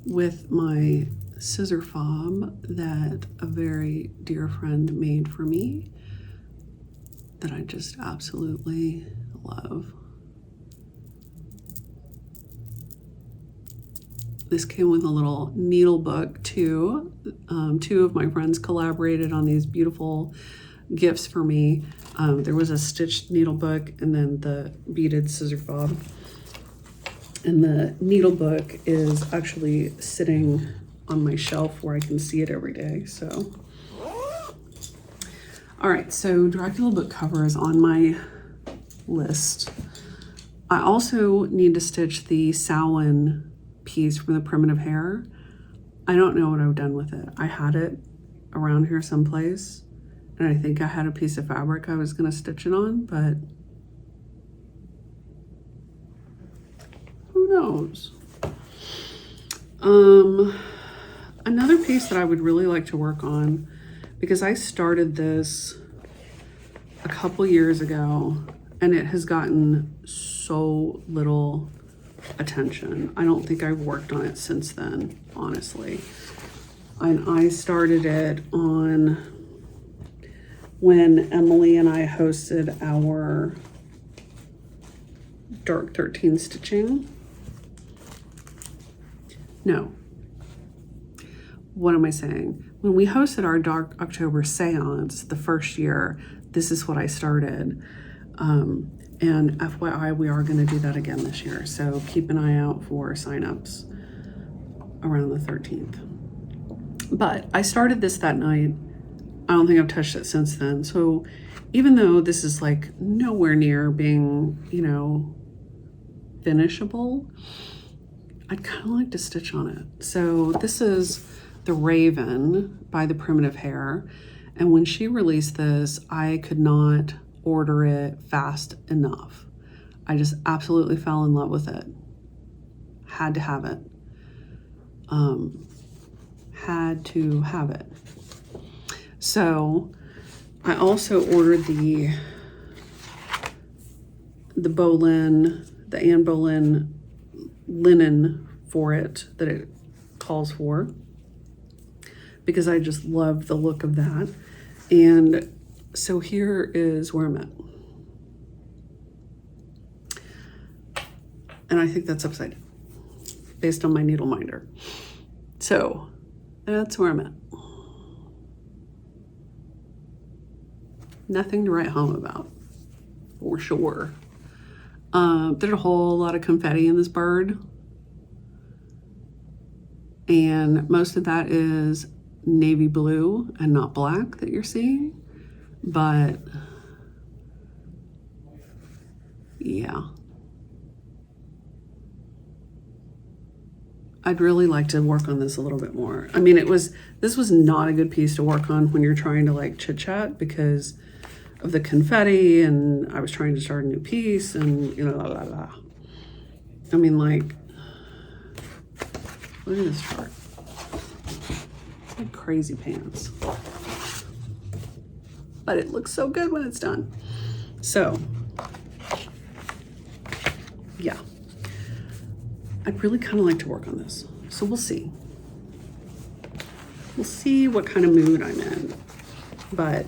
with my scissor fob that a very dear friend made for me that I just absolutely love. This came with a little needle book too. Two of my friends collaborated on these beautiful gifts for me. There was a stitched needle book and then the beaded scissor fob. And the needle book is actually sitting on my shelf where I can see it every day, so. All right, so Dracula book cover is on my list. I also need to stitch the Samhain piece from the Primitive Hair. I don't know what I've done with it. I had it around here someplace, and I think I had a piece of fabric I was gonna stitch it on, but who knows? Another piece that I would really like to work on, because I started this a couple years ago and it has gotten so little attention. I don't think I've worked on it since then, honestly. And I started it on when Emily and I hosted our Dark 13 stitching. No. What am I saying? When we hosted our Dark October seance the first year, this is what I started. And FYI, we are going to do that again this year. So keep an eye out for signups around the 13th. But I started this that night. I don't think I've touched it since then. So even though this is like nowhere near being, you know, finishable, I'd kind of like to stitch on it. So this is The Raven by the Primitive Hair. And when she released this, I could not order it fast enough. I just absolutely fell in love with it. Had to have it. Had to have it. So I also ordered the Anne Boleyn linen for it that it calls for, because I just love the look of that. And so here is where I'm at. And I think that's upside down based on my needle minder. So that's where I'm at. Nothing to write home about, for sure. There's a whole lot of confetti in this bird. And most of that is navy blue and not black that you're seeing. But yeah. I'd really like to work on this a little bit more. I mean, this was not a good piece to work on when you're trying to like chit chat because of the confetti, and I was trying to start a new piece, and you know, blah, blah, blah. I mean, like, look at this chart. Like crazy pants. But it looks so good when it's done. So, yeah. I'd really kind of like to work on this. So we'll see. We'll see what kind of mood I'm in. But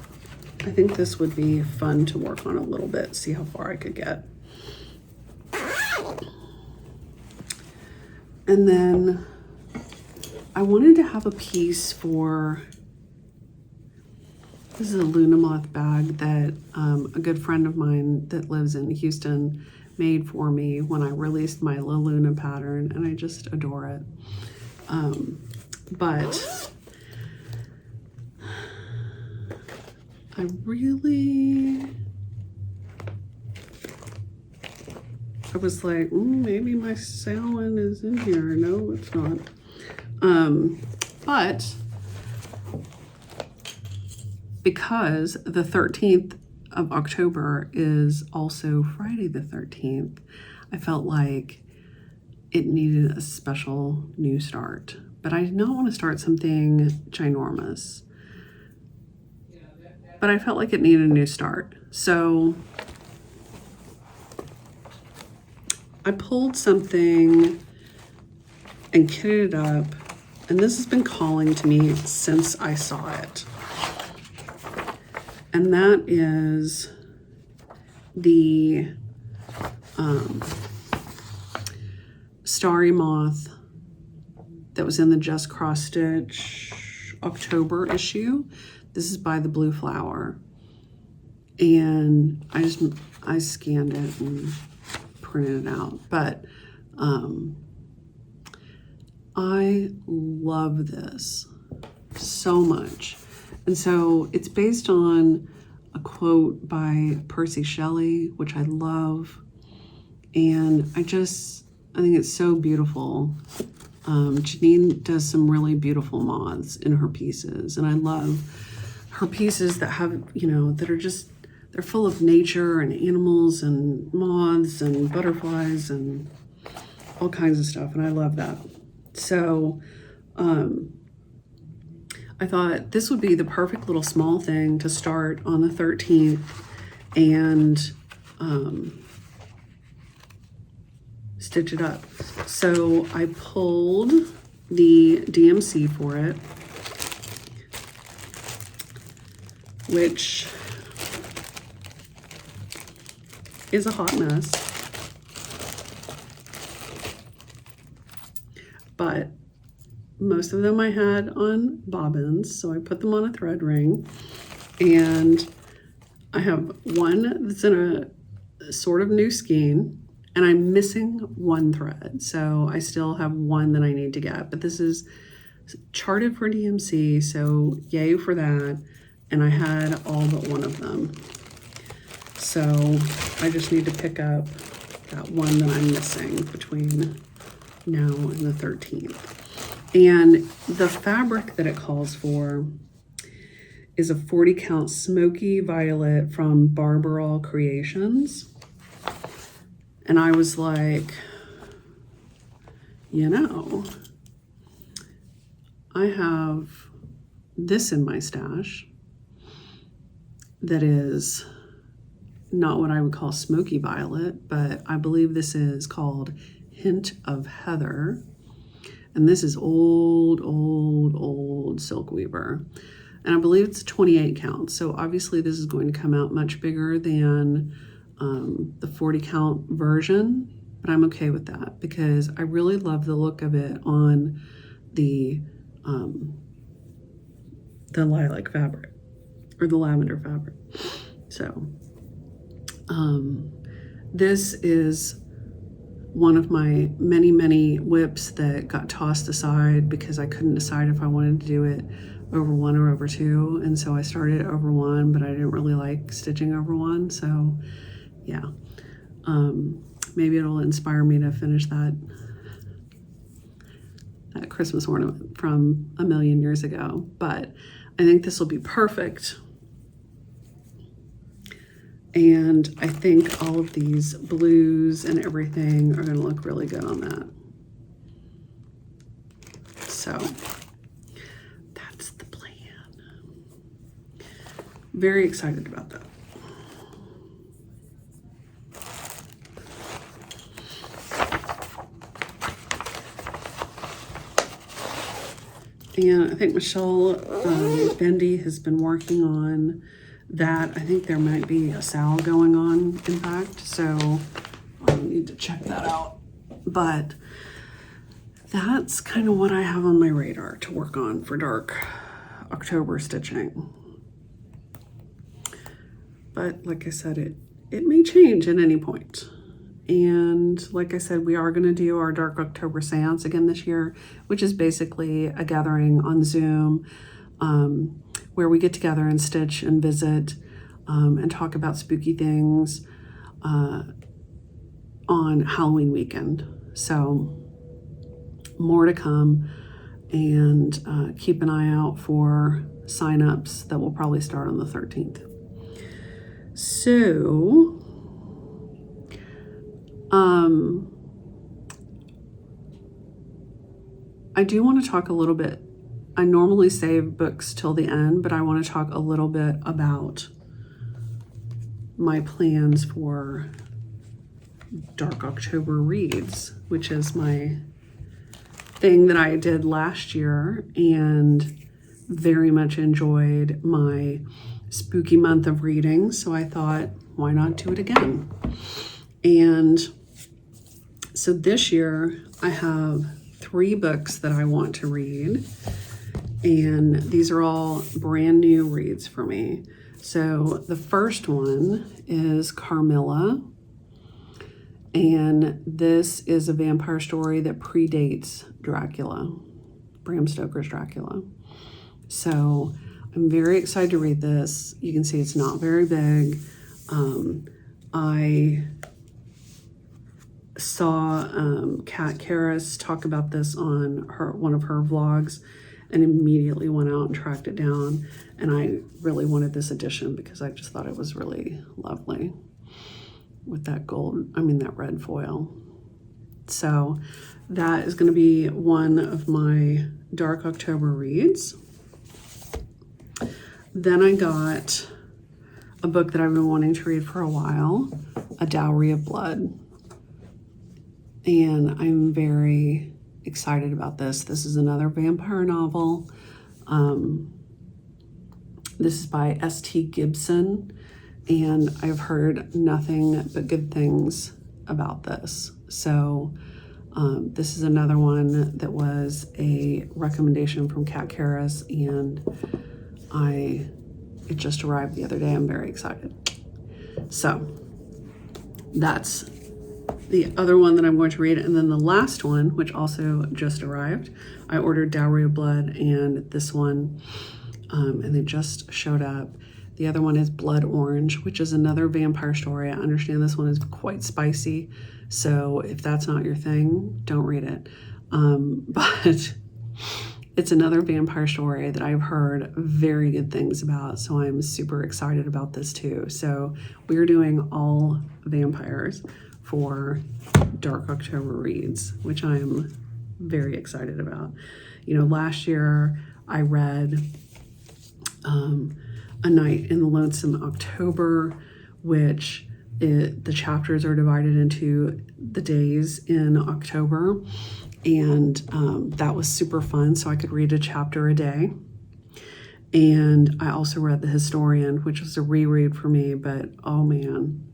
I think this would be fun to work on a little bit, see how far I could get. And then I wanted to have a piece for, this is a Luna Moth bag that a good friend of mine that lives in Houston made for me when I released my La Luna pattern, and I just adore it. But I was like, maybe my salmon is in here. No, it's not. But because the 13th of October is also Friday the 13th, I felt like it needed a special new start. But I did not want to start something ginormous. But I felt like it needed a new start. So I pulled something and kitted it up, and this has been calling to me since I saw it. And that is the Starry Moth that was in the Just Cross Stitch October issue. This is by the Blue Flower. And I scanned it and printed it out. But I love this so much. And so it's based on a quote by Percy Shelley, which I love. And I think it's so beautiful. Janine does some really beautiful moths in her pieces. And I love her pieces that have, that are just, they're full of nature and animals and moths and butterflies and all kinds of stuff. And I love that. So, I thought this would be the perfect little small thing to start on the 13th and stitch it up. So I pulled the DMC for it, which is a hot mess, but most of them I had on bobbins, so I put them on a thread ring, and I have one that's in a sort of new skein, and I'm missing one thread, so I still have one that I need to get, but this is charted for DMC, so yay for that, and I had all but one of them. So I just need to pick up that one that I'm missing between now and the 13th. And the fabric that it calls for is a 40 count smoky violet from Barbarol Creations. And I was like, I have this in my stash that is not what I would call smoky violet, but I believe this is called Hint of Heather. And this is old Silk Weaver. And I believe it's 28 count. So obviously this is going to come out much bigger than the 40 count version, but I'm okay with that because I really love the look of it on the lilac fabric or the lavender fabric. So, This is one of my many, many whips that got tossed aside because I couldn't decide if I wanted to do it over one or over two. And so I started over one, but I didn't really like stitching over one. So yeah, maybe it'll inspire me to finish that Christmas ornament from a million years ago. But I think this will be perfect. And I think all of these blues and everything are going to look really good on that. So that's the plan. Very excited about that. And I think Michelle Bendy has been working on that. I think there might be a sale going on, in fact, so I need to check that out. But that's kind of what I have on my radar to work on for dark October stitching. But like I said, it may change at any point. And like I said, we are going to do our Dark October seance again this year, which is basically a gathering on Zoom where we get together and stitch and visit and talk about spooky things on Halloween weekend. So more to come, and keep an eye out for signups that will probably start on the 13th. So I do want to talk a little bit. I normally save books till the end, but I want to talk a little bit about my plans for Dark October reads, which is my thing that I did last year and very much enjoyed my spooky month of reading. So I thought, why not do it again? And so this year I have 3 books that I want to read, and these are all brand new reads for me. So the first one is Carmilla, and this is a vampire story that predates Dracula, Bram Stoker's Dracula. So I'm very excited to read this. You can see it's not very big. I saw Kat Karras talk about this on one of her vlogs, and immediately went out and tracked it down. And I really wanted this edition because I just thought it was really lovely with that that red foil. So that is going to be one of my Dark October reads. Then I got a book that I've been wanting to read for a while, A Dowry of Blood. And I'm very excited about this. This is another vampire novel. This is by S.T. Gibson, and I've heard nothing but good things about this. So this is another one that was a recommendation from Kat Karras, and it just arrived the other day. I'm very excited. So that's the other one that I'm going to read. And then the last one, which also just arrived, I ordered Dowry of Blood and this one, and they just showed up. The other one is Blood Orange, which is another vampire story. I understand this one is quite spicy, so if that's not your thing, don't read it. But it's another vampire story that I've heard very good things about, so I'm super excited about this too. So we're doing all vampires for Dark October reads, which I'm very excited about. You know, last year I read A Night in the Lonesome October, which the chapters are divided into the days in October, and that was super fun, so I could read a chapter a day. And I also read The Historian, which was a reread for me, but oh man,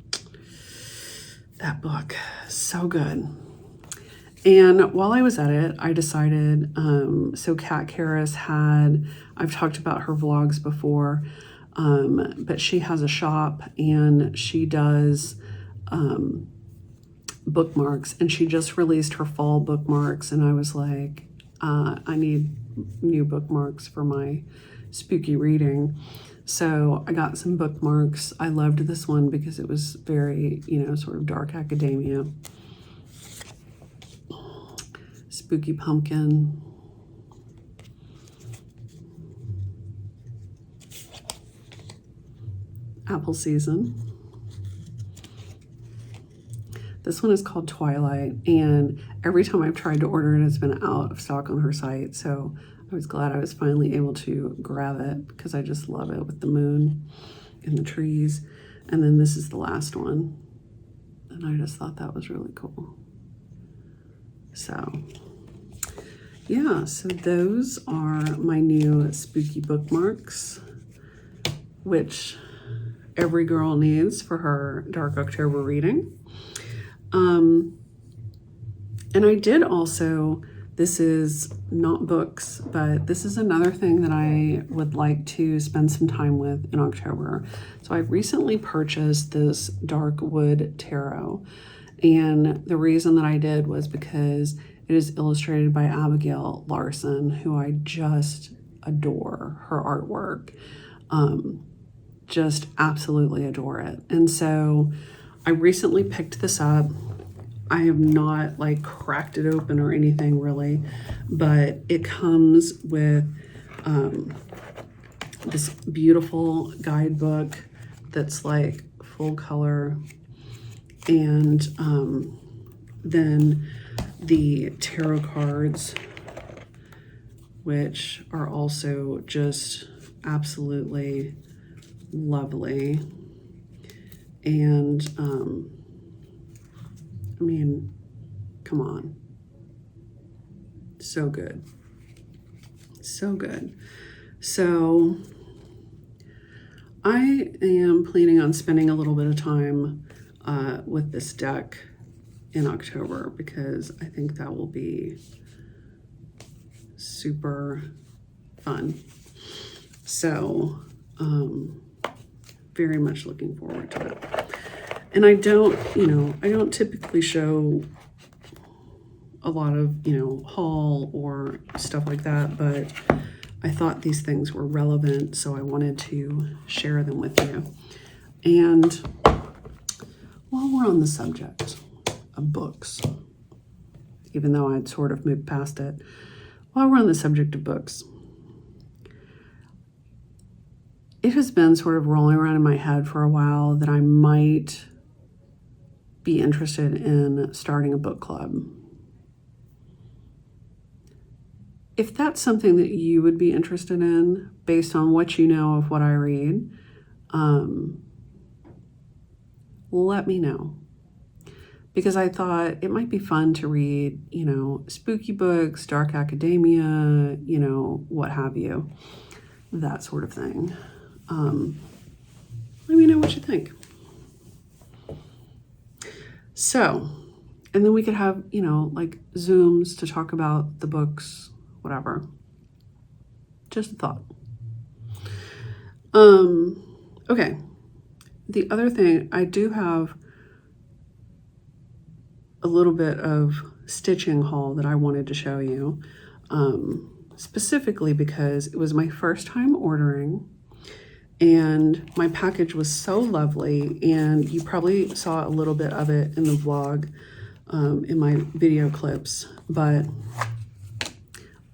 that book, so good. And while I was at it, I decided, so Kat Karras I've talked about her vlogs before, but she has a shop and she does bookmarks, and she just released her fall bookmarks, and I was like, I need new bookmarks for my spooky reading. So I got some bookmarks. I loved this one because it was very, sort of dark academia. Spooky pumpkin. Apple season. This one is called Twilight, and every time I've tried to order it, it's been out of stock on her site. So I was glad I was finally able to grab it because I just love it with the moon and the trees. And then this is the last one, and I just thought that was really cool. So yeah, so those are my new spooky bookmarks, which every girl needs for her Dark October reading. And I did also, this is not books, but this is another thing that I would like to spend some time with in October. So I recently purchased this Dark Wood Tarot, and the reason that I did was because it is illustrated by Abigail Larson, who I just adore her artwork. Just absolutely adore it. And so I recently picked this up. I have not like cracked it open or anything really, but it comes with this beautiful guidebook that's like full color, and then the tarot cards, which are also just absolutely lovely. And I mean, come on, so good, so good. So I am planning on spending a little bit of time with this deck in October, because I think that will be super fun. So very much looking forward to it. And I don't typically show a lot of, haul or stuff like that, but I thought these things were relevant, so I wanted to share them with you. And while we're on the subject of books, even though I'd sort of moved past it, while we're on the subject of books, it has been sort of rolling around in my head for a while that I might be interested in starting a book club. If that's something that you would be interested in, based on what you know of what I read, let me know. Because I thought it might be fun to read, spooky books, dark academia, what have you, that sort of thing. Let me know what you think. So, and then we could have, like Zooms to talk about the books, whatever. Just a thought. Okay. The other thing, I do have a little bit of stitching haul that I wanted to show you, specifically because it was my first time ordering, and my package was so lovely, and you probably saw a little bit of it in the vlog, in my video clips, but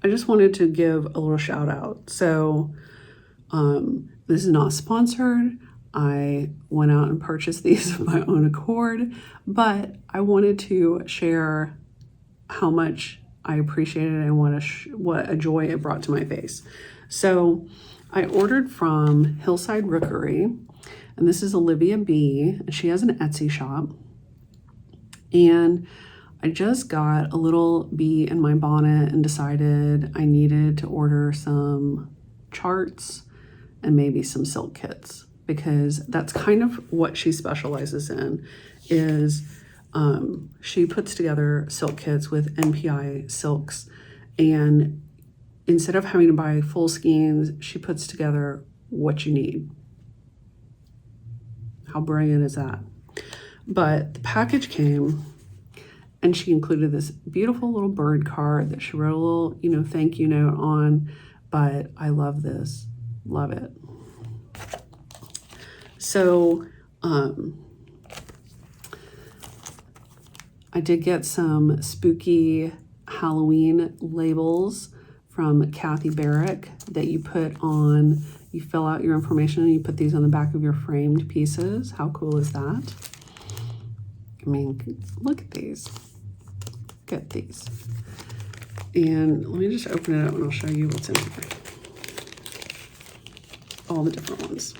I just wanted to give a little shout out. So this is not sponsored. I went out and purchased these of my own accord, but I wanted to share how much I appreciate it and what a joy it brought to my face. So I ordered from Hillside Rookery, and this is Olivia B. She has an Etsy shop, and I just got a little bee in my bonnet and decided I needed to order some charts and maybe some silk kits, because that's kind of what she specializes in, is she puts together silk kits with NPI silks, and instead of having to buy full skeins, she puts together what you need. How brilliant is that? But the package came, and she included this beautiful little bird card that she wrote a little, you know, thank you note on. But I love this, love it. So I did get some spooky Halloween labels from Kathy Barrick that you put on, you fill out your information and you put these on the back of your framed pieces. How cool is that? I mean, look at these. Look at these. And let me just open it up and I'll show you what's in here. All the different ones.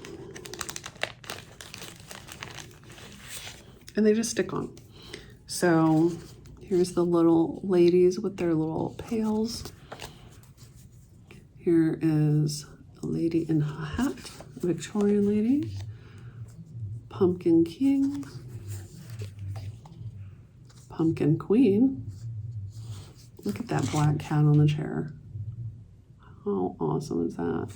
And they just stick on. So here's the little ladies with their little pails. Here is a lady in a hat, a Victorian lady. Pumpkin King. Pumpkin Queen. Look at that black cat on the chair. How awesome is that?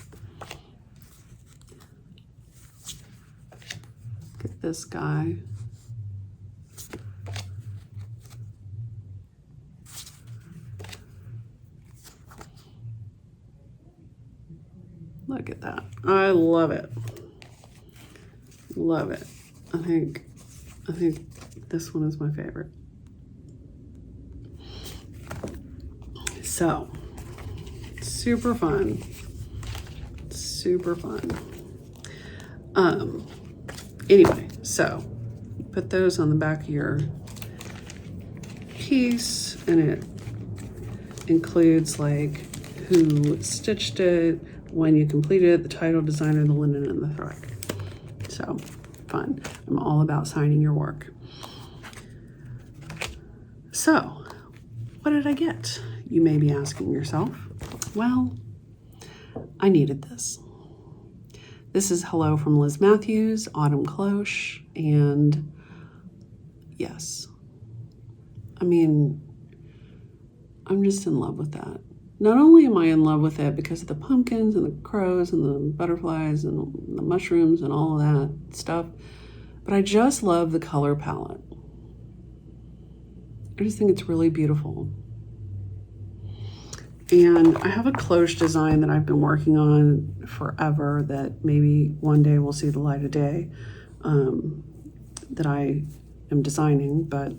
Look at this guy. Look at that. I love it. Love it. I think this one is my favorite. So, super fun. Super fun. Anyway, so you put those on the back of your piece, and it includes like who stitched it, when you completed it, the title, designer, the linen, and the thread. So fun. I'm all about signing your work. So what did I get? You may be asking yourself. Well, I needed this. This is Hello from Liz Matthews, Autumn Cloche, and yes, I mean, I'm just in love with that. Not only am I in love with it because of the pumpkins and the crows and the butterflies and the mushrooms and all of that stuff, but I just love the color palette. I just think it's really beautiful. And I have a cloche design that I've been working on forever that maybe one day will see the light of day, that I am designing, but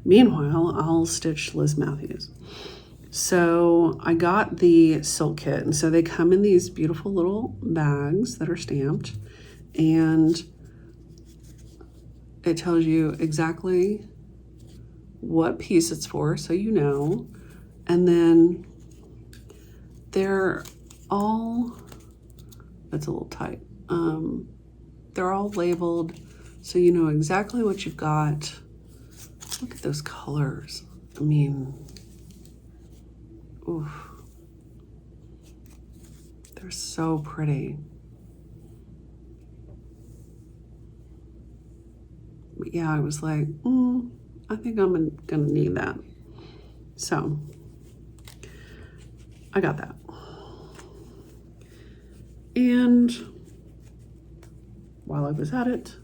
meanwhile, I'll stitch Liz Matthews. So I got the silk kit, and so they come in these beautiful little bags that are stamped, and it tells you exactly what piece it's for, so you know. And then they're all, it's a little tight, they're all labeled so you know exactly what you've got. Look at those colors. I mean, oof. They're so pretty. But yeah, I was like, I think I'm gonna need that. So I got that. And while I was at it,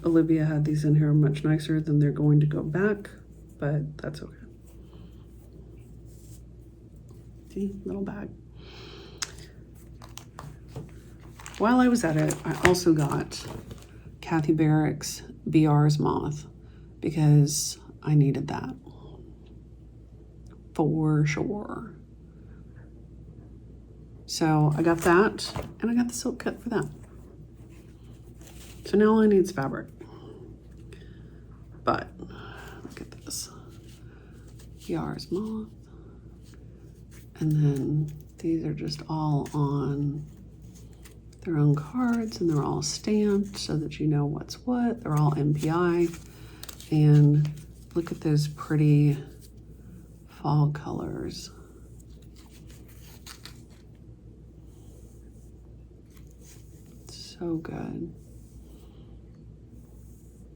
Olivia had these in here much nicer than they're going to go back, but that's okay. See, little bag. While I was at it, I also got Kathy Barrick's BR's Moth because I needed that for sure. So I got that, and I got the silk cut for that. So now all I need is fabric. But look at this. BR's Moth. And then these are just all on their own cards, and they're all stamped so that you know what's what. They're all MPI. And look at those pretty fall colors. So good.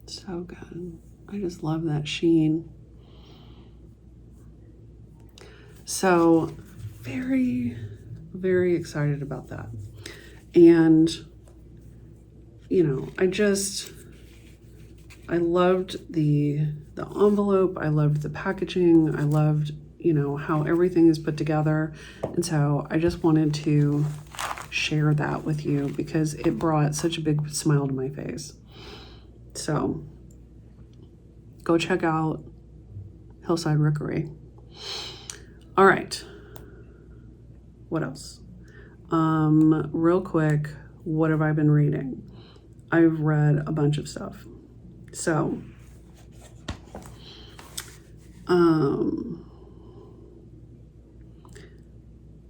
So good. I just love that sheen. So very, very excited about that. And, you know, I loved the envelope. I loved the packaging. I loved, you know, how everything is put together. And so I just wanted to share that with you because it brought such a big smile to my face. So go check out Hillside Rookery. All right. What else? Real quick, what have I been reading? I've read a bunch of stuff. So,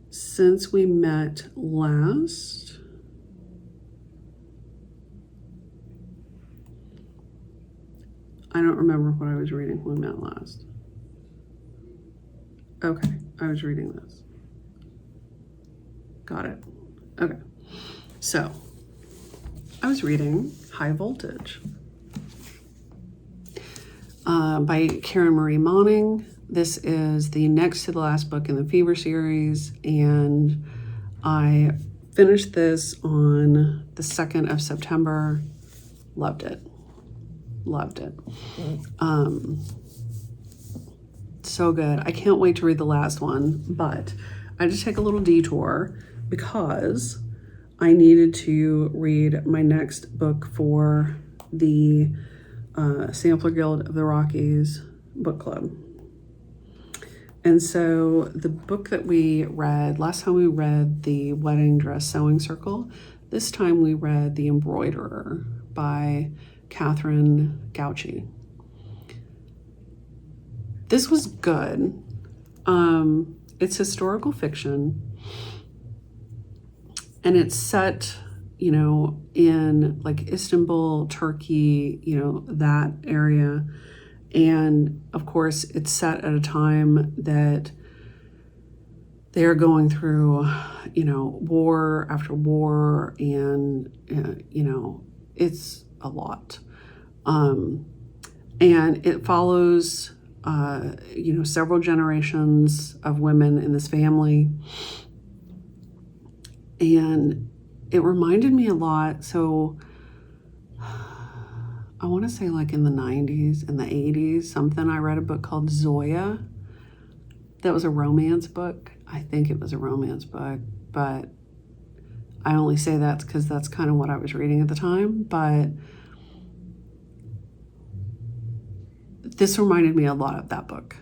since we met last, I don't remember what I was reading when we met last. Okay, I was reading this. Got it. Okay, so I was reading High Voltage by Karen Marie Moning. This is the next to the last book in the Fever series, and I finished this on the 2nd of September. Loved it. Loved it. So good. I can't wait to read the last one, but I had to take a little detour because I needed to read my next book for the Sampler Guild of the Rockies book club. And so the book that we read, last time we read The Wedding Dress Sewing Circle. This time we read The Embroiderer by Catherine Gauchi. This was good. It's historical fiction, and it's set, you know, in like Istanbul, Turkey, you know, that area. And of course, it's set at a time that they're going through, you know, war after war, and, you know, it's a lot. And it follows, you know, several generations of women in this family. And it reminded me a lot. So I want to say like in the 90s and the 80s, something, I read a book called Zoya. That was a romance book. I think it was a romance book, but I only say that because that's kind of what I was reading at the time. But this reminded me a lot of that book.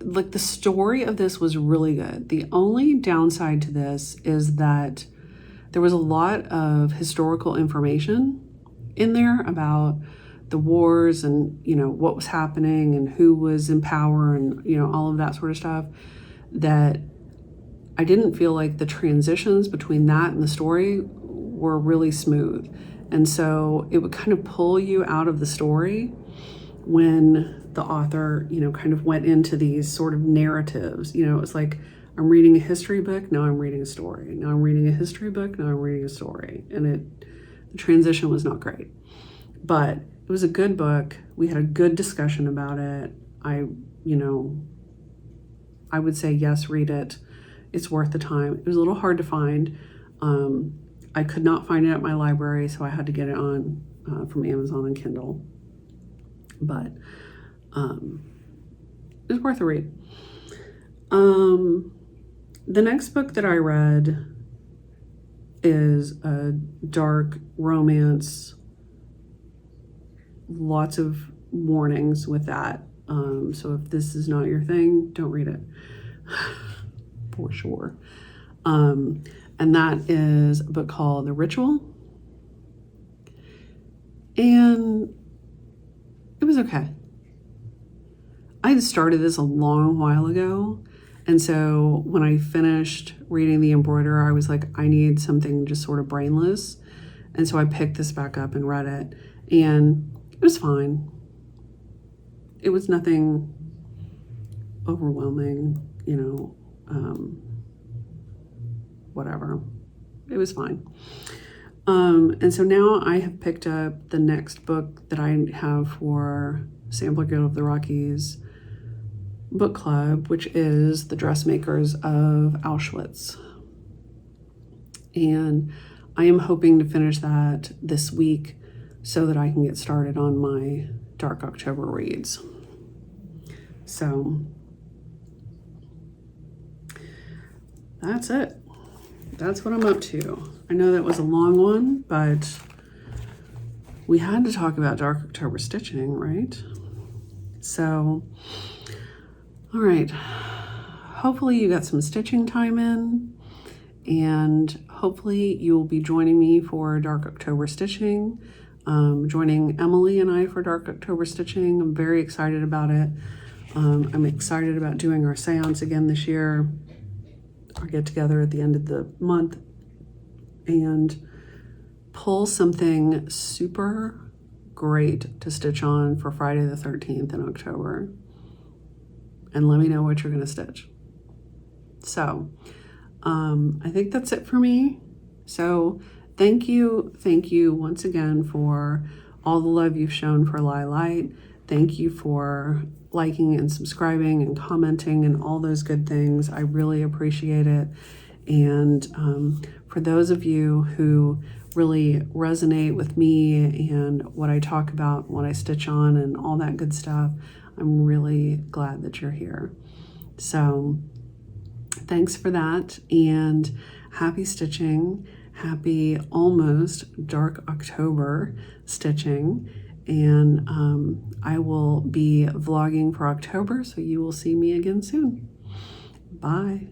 The story of this was really good. The only downside to this is that there was a lot of historical information in there about the wars and, you know, what was happening and who was in power and, you know, all of that sort of stuff, that I didn't feel like the transitions between that and the story were really smooth. And so it would kind of pull you out of the story when the author, you know, kind of went into these sort of narratives. You know, it was like, I'm reading a history book, now I'm reading a story. Now I'm reading a history book, now I'm reading a story. And the transition was not great. But it was a good book. We had a good discussion about it. I would say, yes, read it. It's worth the time. It was a little hard to find. I could not find it at my library, so I had to get it on from Amazon and Kindle. But it was worth a read. The next book that I read is a dark romance. Lots of warnings with that. So if this is not your thing, don't read it. For sure. And that is a book called The Ritual. And it was okay. I had started this a long while ago. And so when I finished reading The Embroiderer, I was like, I need something just sort of brainless. And so I picked this back up and read it. And it was fine. It was nothing overwhelming, you know, whatever. It was fine. And so now I have picked up the next book that I have for Sampler Guild of the Rockies book club, which is The Dressmakers of Auschwitz. And I am hoping to finish that this week so that I can get started on my Dark October reads. So that's it. That's what I'm up to. I know that was a long one, but we had to talk about Dark October stitching, right? So, all right. Hopefully you got some stitching time in, and hopefully you'll be joining me for Dark October stitching, joining Emily and I for Dark October stitching. I'm very excited about it. I'm excited about doing our seance again this year, our get together at the end of the month, and pull something super great to stitch on for Friday the 13th in October. And let me know what you're going to stitch. So I think that's it for me. So thank you once again for all the love you've shown for Light. Thank you for liking and subscribing and commenting and all those good things. I really appreciate it. And for those of you who really resonate with me and what I talk about, what I stitch on and all that good stuff, I'm really glad that you're here. So thanks for that, and happy stitching. Happy almost Dark October stitching. And I will be vlogging for October, so you will see me again soon. Bye.